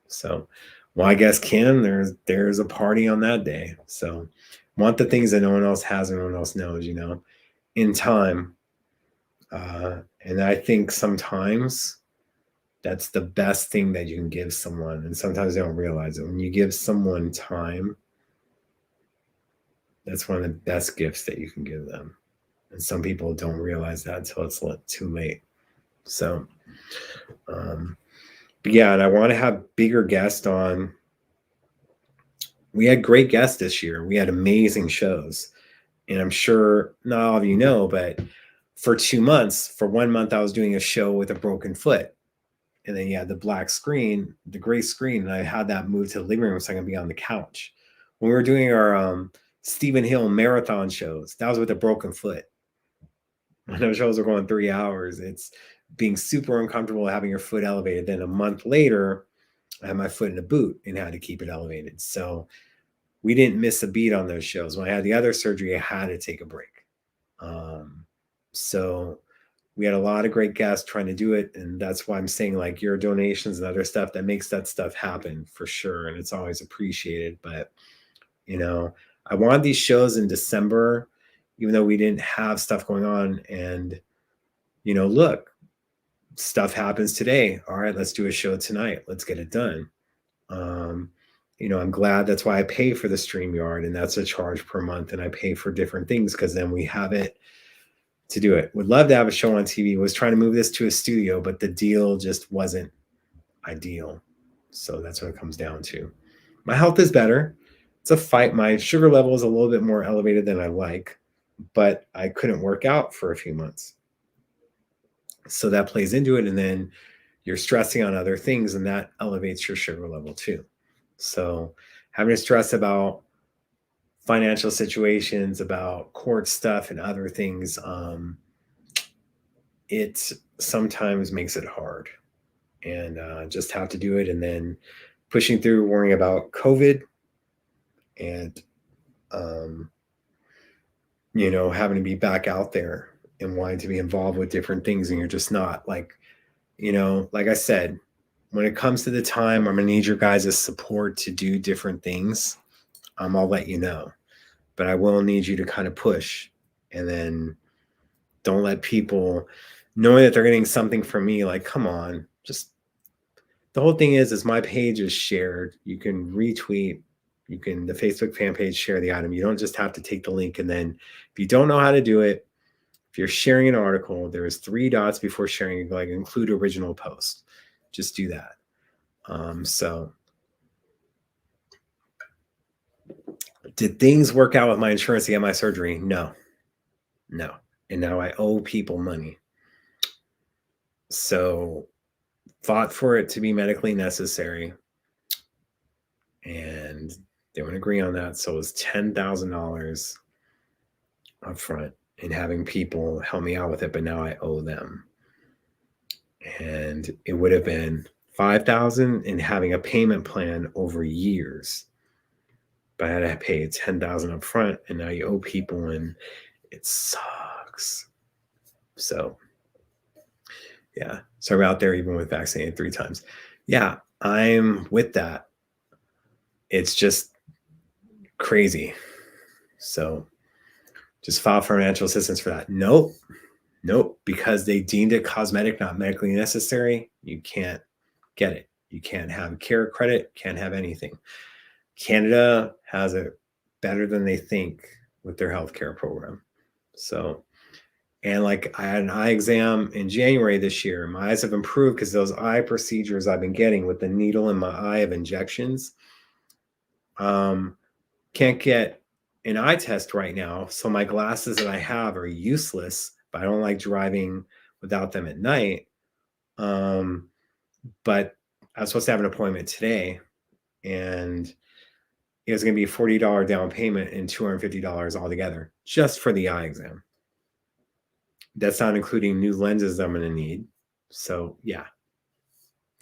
So, well, I guess Ken, there's a party on that day. So, want the things that no one else has and no one else knows, in time. And I think sometimes that's the best thing that you can give someone. And sometimes they don't realize it. When you give someone time, that's one of the best gifts that you can give them. And some people don't realize that until it's too late. So, but yeah, and I want to have bigger guests on. We had great guests this year. We had amazing shows. And I'm sure not all of you know, but for 2 months, for 1 month, I was doing a show with a broken foot. And then you had the black screen, the gray screen, and I had that moved to the living room so I can be on the couch. When we were doing our Stephen Hill marathon shows, that was with a broken foot. When those shows are going 3 hours, it's being super uncomfortable having your foot elevated. Then a month later, I had my foot in a boot and had to keep it elevated. So we didn't miss a beat on those shows. When I had the other surgery, I had to take a break. So we had a lot of great guests trying to do it. And that's why I'm saying like your donations and other stuff that makes that stuff happen for sure. And it's always appreciated. But, I wanted these shows in December, even though we didn't have stuff going on. And, look, stuff happens today. All right, let's do a show tonight. Let's get it done. I'm glad that's why I pay for the StreamYard, and that's a charge per month. And I pay for different things because then we have it to do it. Would love to have a show on TV. Was trying to move this to a studio, but the deal just wasn't ideal. So that's what it comes down to. My health is better. It's a fight. My sugar level is a little bit more elevated than I like, but I couldn't work out for a few months. So that plays into it. And then you're stressing on other things, and that elevates your sugar level too. So having to stress about financial situations, about court stuff and other things, it sometimes makes it hard, and just have to do it. And then pushing through, worrying about COVID, and having to be back out there and wanting to be involved with different things, and you're just not, like, like I said, when it comes to the time I'm gonna need your guys' support to do different things, I'll let you know. But I will need you to kind of push, and then don't let people, knowing that they're getting something from me, like, come on. Just, the whole thing is my page is shared. You can retweet, the Facebook fan page, share the item. You don't just have to take the link. And then if you don't know how to do it, if you're sharing an article, there's 3 dots before sharing, like include original post. Just do that. So did things work out with my insurance to get my surgery? No. And now I owe people money. So fought for it to be medically necessary, and they wouldn't agree on that. So it was $10,000 up front, and having people help me out with it, but now I owe them. And it would have been $5,000 and having a payment plan over years. But I had to pay $10,000 up front, and now you owe people, and it sucks. So yeah. So we're out there even with vaccinated 3 times. Yeah, I'm with that. It's just crazy. So just file for financial assistance for that. Nope. Because they deemed it cosmetic, not medically necessary. You can't get it. You can't have care credit, can't have anything. Canada has it better than they think with their healthcare program. So, and like, I had an eye exam in January this year. My eyes have improved because those eye procedures I've been getting with the needle in my eye of injections, can't get an eye test right now. So my glasses that I have are useless, but I don't like driving without them at night. But I was supposed to have an appointment today, and it was going to be a $40 down payment and $250 altogether just for the eye exam. That's not including new lenses I'm going to need. So yeah,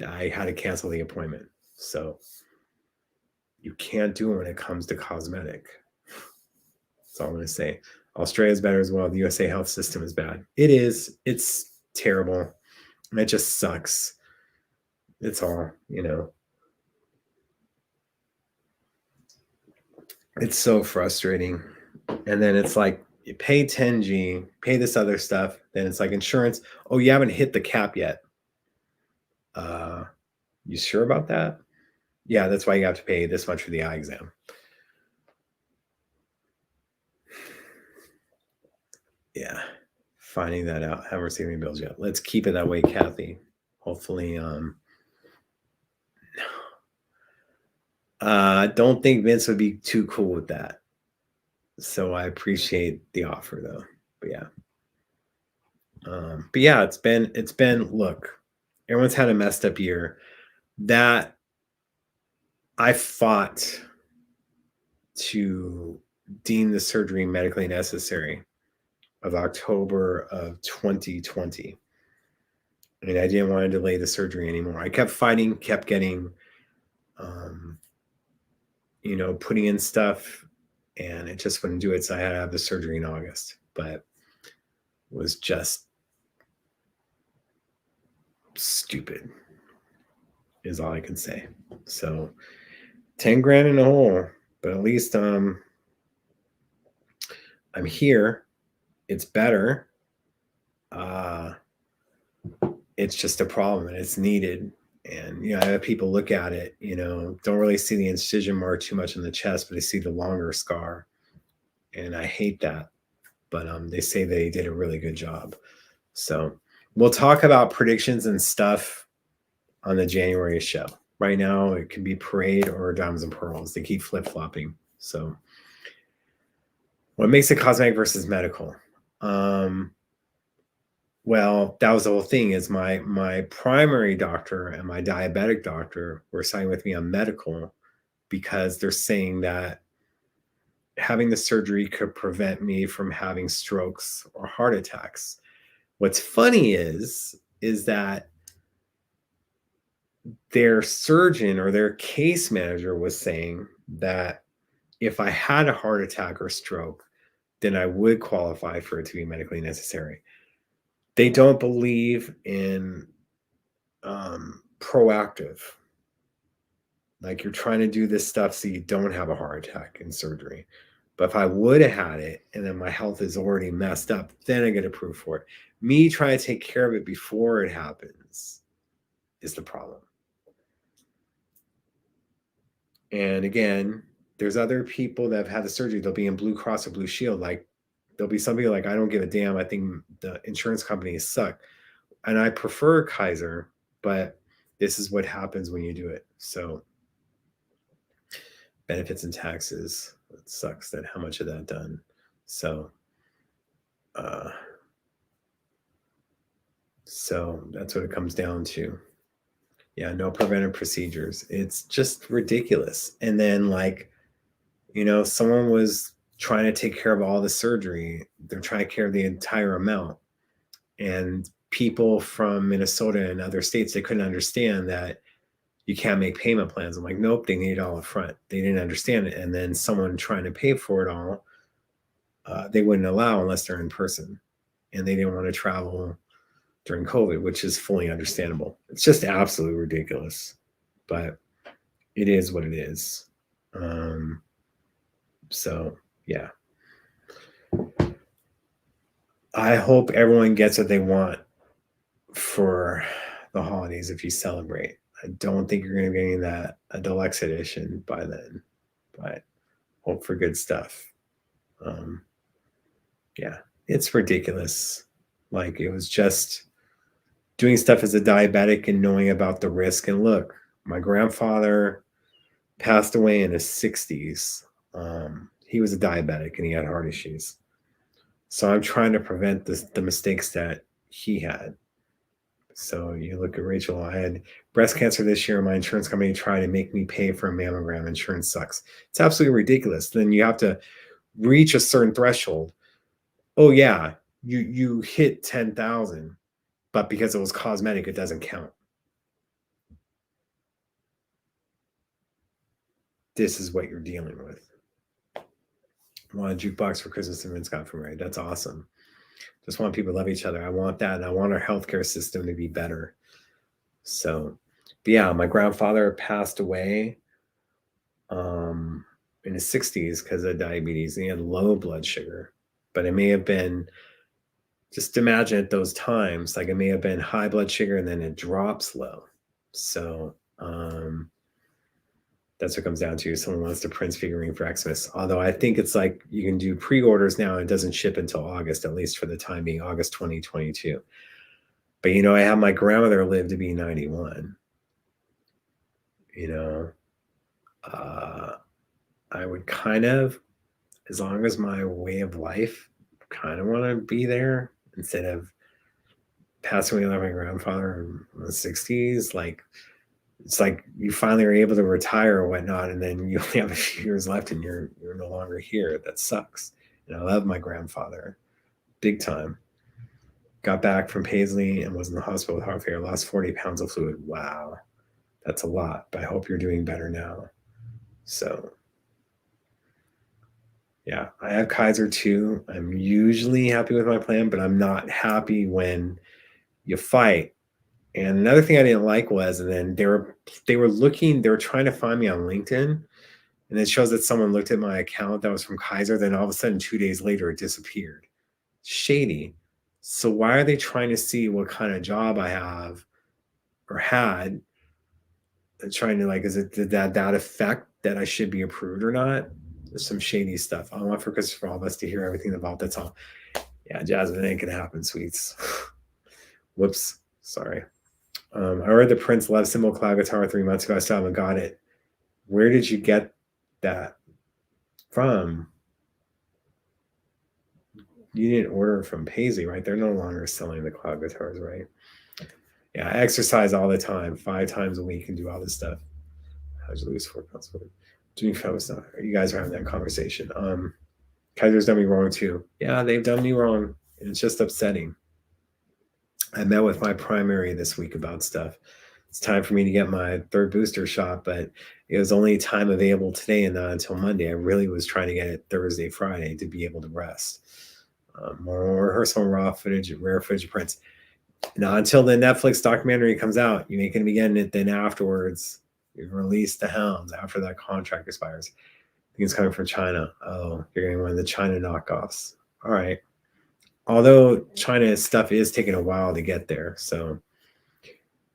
I had to cancel the appointment. So you can't do it when it comes to cosmetic. That's all I'm going to say. Australia's better as well. The USA health system is bad. It is. It's terrible. And it just sucks. It's all, It's so frustrating. And then it's like, you pay 10G, pay this other stuff. Then it's like insurance. Oh, you haven't hit the cap yet. You sure about that? Yeah, that's why you have to pay this much for the eye exam. Yeah, finding that out. Haven't received any bills yet. Let's keep it that way, Kathy. Hopefully, don't think Vince would be too cool with that. So I appreciate the offer though. But yeah, it's been look, everyone's had a messed up year. That I fought to deem the surgery medically necessary of October of 2020. I mean, I didn't want to delay the surgery anymore. I kept fighting, kept getting, putting in stuff, and it just wouldn't do it. So I had to have the surgery in August, but it was just stupid is all I can say. So 10 grand in a hole, but at least I'm here. It's better. It's just a problem, and it's needed. And I have people look at it, don't really see the incision mark too much in the chest, but they see the longer scar, and I hate that. But they say they did a really good job. So we'll talk about predictions and stuff on the January show. Right now, it can be Parade or Diamonds and Pearls. They keep flip-flopping. So what makes it cosmetic versus medical? Well, that was the whole thing, is my primary doctor and my diabetic doctor were signing with me on medical because they're saying that having the surgery could prevent me from having strokes or heart attacks. What's funny is that their surgeon or their case manager was saying that if I had a heart attack or stroke, then I would qualify for it to be medically necessary. They don't believe in proactive. Like you're trying to do this stuff so you don't have a heart attack in surgery. But if I would have had it and then my health is already messed up, then I get approved for it. Me trying to take care of it before it happens is the problem. And again, there's other people that have had the surgery. They'll be in Blue Cross or Blue Shield. Like there'll be some people like, I don't give a damn. I think the insurance companies suck. And I prefer Kaiser, but this is what happens when you do it. So benefits and taxes, it sucks that how much of that done. So that's what it comes down to. Yeah, no preventive procedures. It's just ridiculous. And then like, someone was trying to take care of all the surgery. They're trying to care of the entire amount. And people from Minnesota and other states, they couldn't understand that you can't make payment plans. I'm like, nope, they need it all up front. They didn't understand it. And then someone trying to pay for it all, they wouldn't allow unless they're in person. And they didn't want to travel during COVID, which is fully understandable. It's just absolutely ridiculous, but it is what it is. So yeah, I hope everyone gets what they want for the holidays if you celebrate. I don't think you're going to be getting that a deluxe edition by then, but hope for good stuff. Yeah, it's ridiculous. Like it was just doing stuff as a diabetic and knowing about the risk. And look, my grandfather passed away in his 60s. He was a diabetic and he had heart issues. So I'm trying to prevent the mistakes that he had. So you look at Rachel, I had breast cancer this year. My insurance company tried to make me pay for a mammogram. Insurance sucks. It's absolutely ridiculous. Then you have to reach a certain threshold. Oh yeah, you hit 10,000, but because it was cosmetic, it doesn't count. This is what you're dealing with. I want a jukebox for Christmas and Vince got from Ray. That's awesome. Just want people to love each other. I want that. And I want our healthcare system to be better. So, but yeah, my grandfather passed away in his 60s because of diabetes. He had low blood sugar, but it may have been, just imagine at those times, like it may have been high blood sugar and then it drops low. So, that's what it comes down to. Someone wants the Prince figurine for Xmas. Although I think it's like you can do pre-orders now. It doesn't ship until August, at least for the time being, August 2022. But I have my grandmother live to be 91. I would kind of, as long as my way of life, kind of want to be there instead of passing away like my grandfather in the 60s. Like, it's like you finally are able to retire or whatnot, and then you only have a few years left and you're no longer here. That sucks. And I love my grandfather big time. Got back from Paisley and was in the hospital with heart failure, lost 40 pounds of fluid. Wow. That's a lot, but I hope you're doing better now. So yeah, I have Kaiser too. I'm usually happy with my plan, but I'm not happy when you fight. And another thing I didn't like was, and then they were trying to find me on LinkedIn, and it shows that someone looked at my account that was from Kaiser. Then all of a sudden, 2 days later, it disappeared. Shady. So why are they trying to see what kind of job I have or had? They're trying to did that affect that I should be approved or not? There's some shady stuff. I want for Christmas for all of us to hear everything about. That's all. Yeah, Jasmine, it ain't gonna happen, sweets. Whoops. Sorry. I ordered the Prince Love Symbol cloud guitar 3 months ago. I still haven't got it. Where did you get that from? You didn't order from Paisley, right? They're no longer selling the cloud guitars, right? Yeah, I exercise all the time, 5 times a week, and do all this stuff. How'd you lose 4 pounds? You guys are having that conversation. Kaiser's done me wrong too. Yeah, they've done me wrong. It's just upsetting. I met with my primary this week about stuff. It's time for me to get my third booster shot, but it was only time available today and not until Monday. I really was trying to get it Thursday, Friday to be able to rest. More rehearsal, raw footage, rare footage prints. Not until the Netflix documentary comes out. You ain't going to be getting it then afterwards. You release the Hounds after that contract expires. I think it's coming from China. Oh, you're getting one of the China knockoffs. All right. Although China stuff is taking a while to get there. So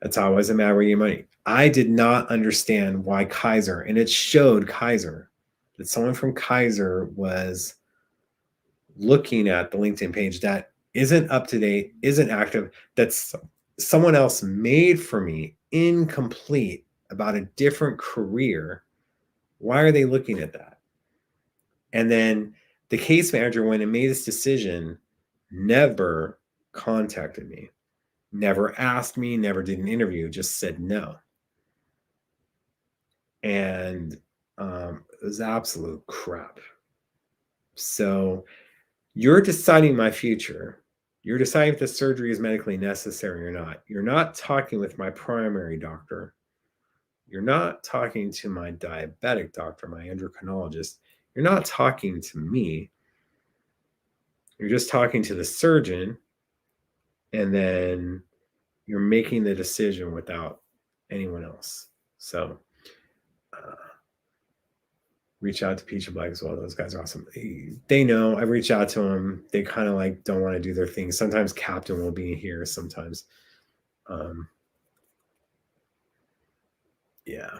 that's how it wasn't matter where your money. I did not understand why Kaiser, and it showed Kaiser, that someone from Kaiser was looking at the LinkedIn page that isn't up to date, isn't active, that's someone else made for me, incomplete, about a different career. Why are they looking at that? And then the case manager, when it made this decision, never contacted me, never asked me, never did an interview, just said no. And it was absolute crap. So you're deciding my future. You're deciding if the surgery is medically necessary or not. You're not talking with my primary doctor. You're not talking to my diabetic doctor, my endocrinologist. You're not talking to me. You're just talking to the surgeon, and then you're making the decision without anyone else. So reach out to Peach and Black as well. Those guys are awesome. They know. I reach out to them. They kind of like don't want to do their thing. Sometimes Captain will be here. Sometimes. Yeah.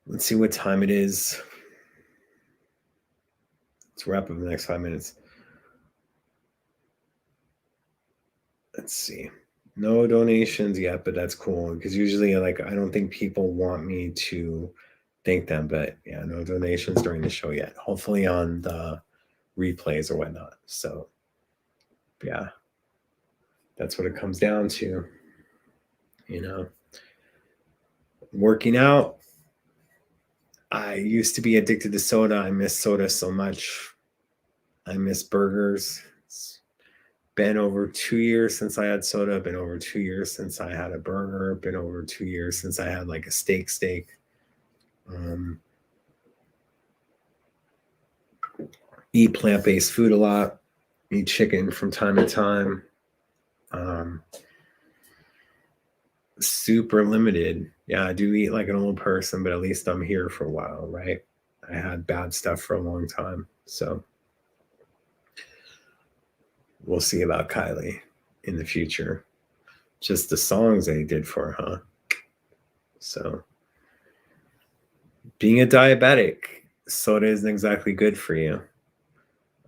Let's see what time it is. Let's wrap up in the next 5 minutes. Let's see. No donations yet, but that's cool because usually, like, I don't think people want me to thank them, but yeah, no donations during the show yet. Hopefully on the replays or whatnot. So, yeah, that's what it comes down to. You know, working out. I used to be addicted to soda. I miss soda so much. I miss burgers. It's been over 2 years since I had soda. Been over 2 years since I had a burger. Been over 2 years since I had like a steak. Eat plant-based food a lot. Eat chicken from time to time. Super limited. Yeah, I do eat like an old person, but at least I'm here for a while, right? I had bad stuff for a long time. So we'll see about Kylie in the future. Just the songs they did for her, huh? So being a diabetic, soda isn't exactly good for you.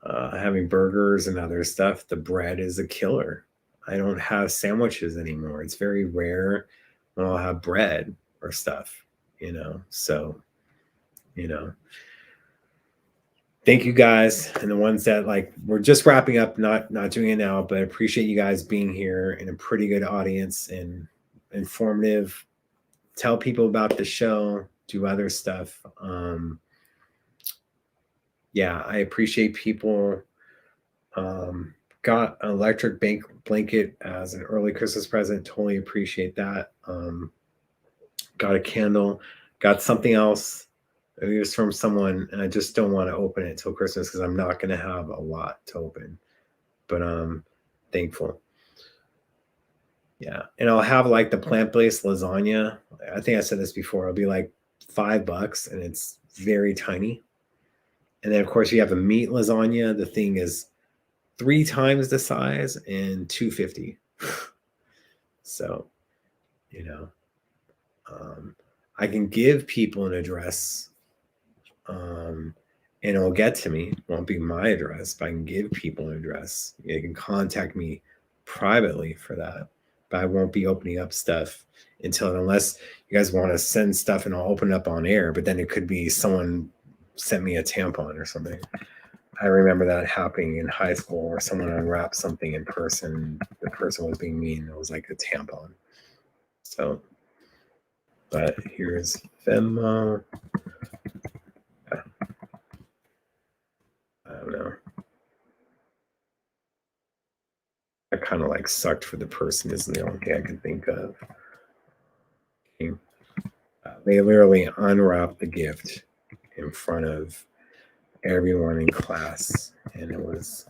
Having burgers and other stuff, the bread is a killer. I don't have sandwiches anymore. It's very rare when I'll have bread or stuff, So, thank you guys. And the ones that like, we're just wrapping up, not doing it now, but I appreciate you guys being here and a pretty good audience and informative. Tell people about the show, do other stuff. Yeah, I appreciate people. Got an electric blanket as an early Christmas present. Totally appreciate that. Got a candle. Got something else. It was from someone, and I just don't want to open it till Christmas because I'm not going to have a lot to open. But I'm thankful. Yeah, and I'll have like the plant-based lasagna. I think I said this before. It'll be like $5, and it's very tiny. And then, of course, you have a meat lasagna. The thing is 3 times the size and $2.50. So, I can give people an address, and it'll get to me. It won't be my address, but I can give people an address. They can contact me privately for that. But I won't be opening up stuff unless you guys want to send stuff, and I'll open it up on air. But then it could be someone sent me a tampon or something. I remember that happening in high school where someone unwrapped something in person. The person was being mean. It was like a tampon. So, but here's Venmo. kind of like sucked for the person is the only thing I can think of. They literally unwrapped the gift in front of everyone in class, and it was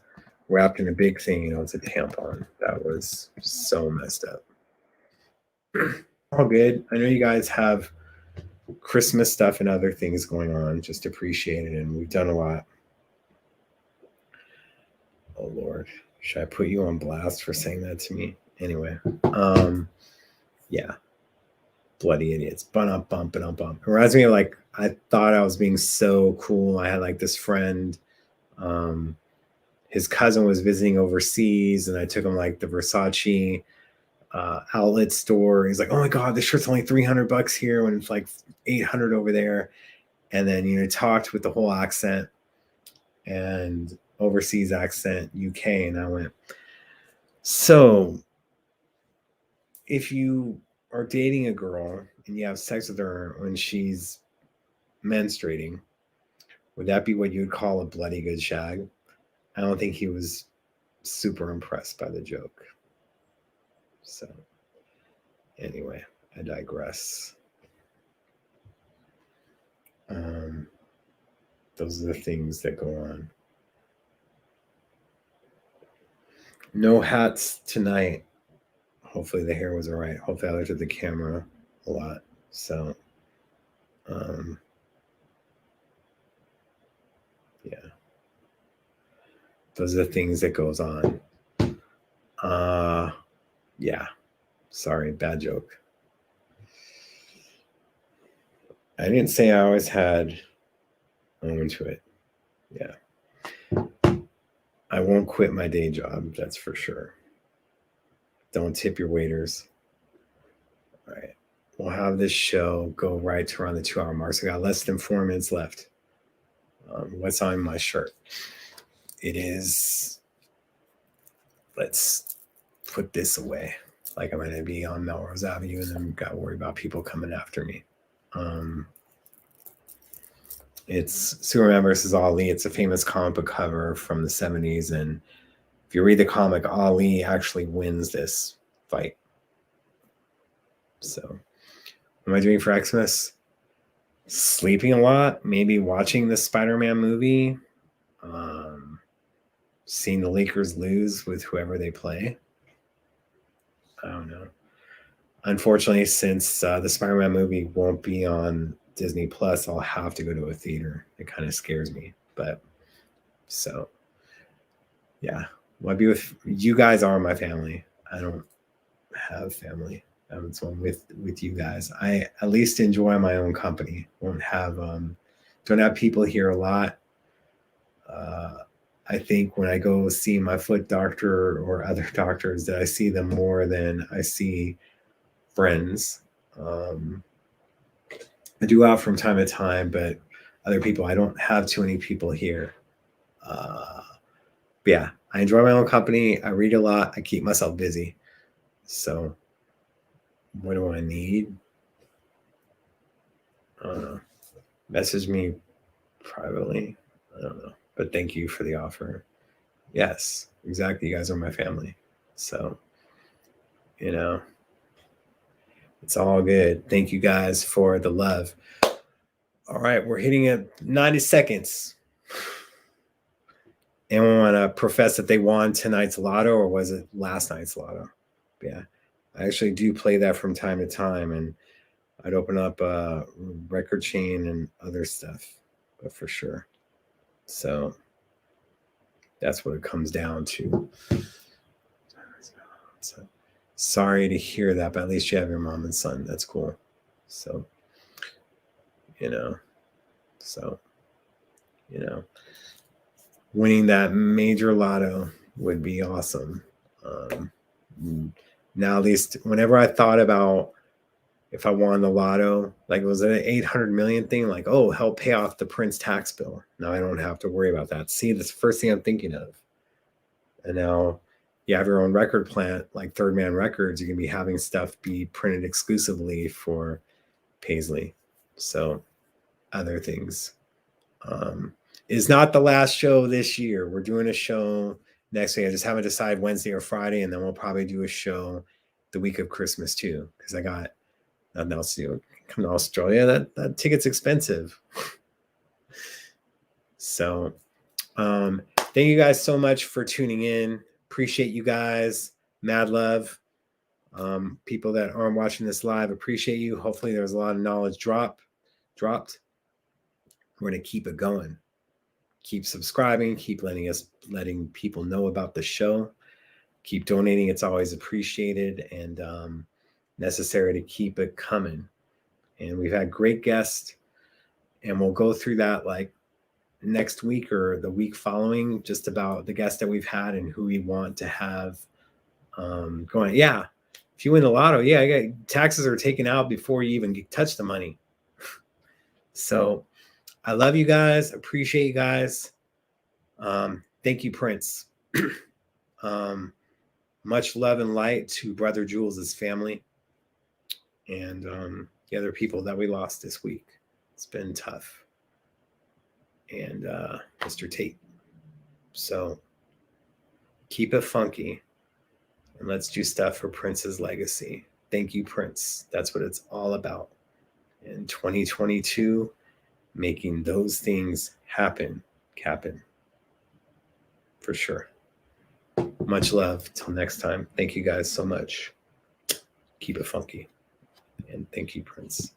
wrapped in a big thing. You know, it's a tampon. That was so messed up. All good. I know you guys have Christmas stuff and other things going on. Just appreciate it, and we've done a lot. Oh Lord, should I put you on blast for saying that to me? Anyway, yeah, bloody idiots. Bump. It reminds me of like I thought I was being so cool. I had like this friend. His cousin was visiting overseas, and I took him like the Versace outlet store. He's like, "Oh my god, this shirt's only $300 here when it's like $800 over there." And then talked with the whole accent and overseas accent, UK, and I went, "So, if you are dating a girl and you have sex with her when she's menstruating, would that be what you would call a bloody good shag?" I don't think he was super impressed by the joke. So, anyway, I digress. Those are the things that go on. No hats tonight. Hopefully the hair was all right. Hopefully I looked at the camera a lot. So, yeah. Those are the things that goes on. Yeah. Sorry, bad joke. I didn't say I always had own to it. Yeah. I won't quit my day job, that's for sure. Don't tip your waiters. All right. We'll have this show go right to around the 2-hour mark. So I got less than 4 minutes left. What's on my shirt? It is, let's put this away. Like I'm going to be on Melrose Avenue and then got to worry about people coming after me. It's Superman versus Ali. It's a famous comic book cover from the 70s. And if you read the comic, Ali actually wins this fight. So what am I doing for Xmas? Sleeping a lot, maybe watching the Spider-Man movie, seeing the Lakers lose with whoever they play. I don't know. Unfortunately, since the Spider-Man movie won't be on Disney Plus, I'll have to go to a theater. It kind of scares me, but so yeah. Well, I'll be with you guys. Are my family. I don't have family. So I'm with you guys. I at least enjoy my own company. Don't have people here a lot. I think when I go see my foot doctor or other doctors, that I see them more than I see friends. I do out from time to time, but other people, I don't have too many people here. Yeah, I enjoy my own company. I read a lot. I keep myself busy. So what do I need? Message me privately. I don't know. But thank you for the offer. Yes, exactly. You guys are my family. So, it's all good. Thank you guys for the love. All right, we're hitting at 90 seconds. Anyone want to profess that they won tonight's lotto, or was it last night's lotto? Yeah, I actually do play that from time to time, and I'd open up a record chain and other stuff, but for sure. So that's what it comes down to. So, sorry to hear that, but at least you have your mom and son. That's cool. So, winning that major lotto would be awesome. Now, at least whenever I thought about if I won the lotto, like it was an 800 million thing, like, oh, help pay off the Prince tax bill. Now I don't have to worry about that. See, that's the first thing I'm thinking of. And now you have your own record plant, like Third Man Records. You can be having stuff be printed exclusively for Paisley. So other things. Is not the last show this year. We're doing a show next week. I just haven't decided Wednesday or Friday, and then we'll probably do a show the week of Christmas too, because I got nothing else to do. Come to Australia, that ticket's expensive. So thank you guys so much for tuning in. Appreciate you guys. Mad love. People that aren't watching this live, appreciate you. Hopefully there's a lot of knowledge dropped. We're going to keep it going. Keep subscribing, keep letting people know about the show. Keep donating. It's always appreciated and necessary to keep it coming. And we've had great guests, and we'll go through that like next week or the week following, just about the guests that we've had and who we want to have going. Yeah, if you win the lotto, yeah, taxes are taken out before you even touch the money. So I love you guys. Appreciate you guys. Thank you, Prince. Much love and light to Brother Jules' family and the other people that we lost this week. It's been tough. And Mr. Tate. So keep it funky and let's do stuff for Prince's legacy. Thank you, Prince. That's what it's all about. In 2022, making those things happen. For sure. Much love. Till next time. Thank you guys so much. Keep it funky. And thank you, Prince.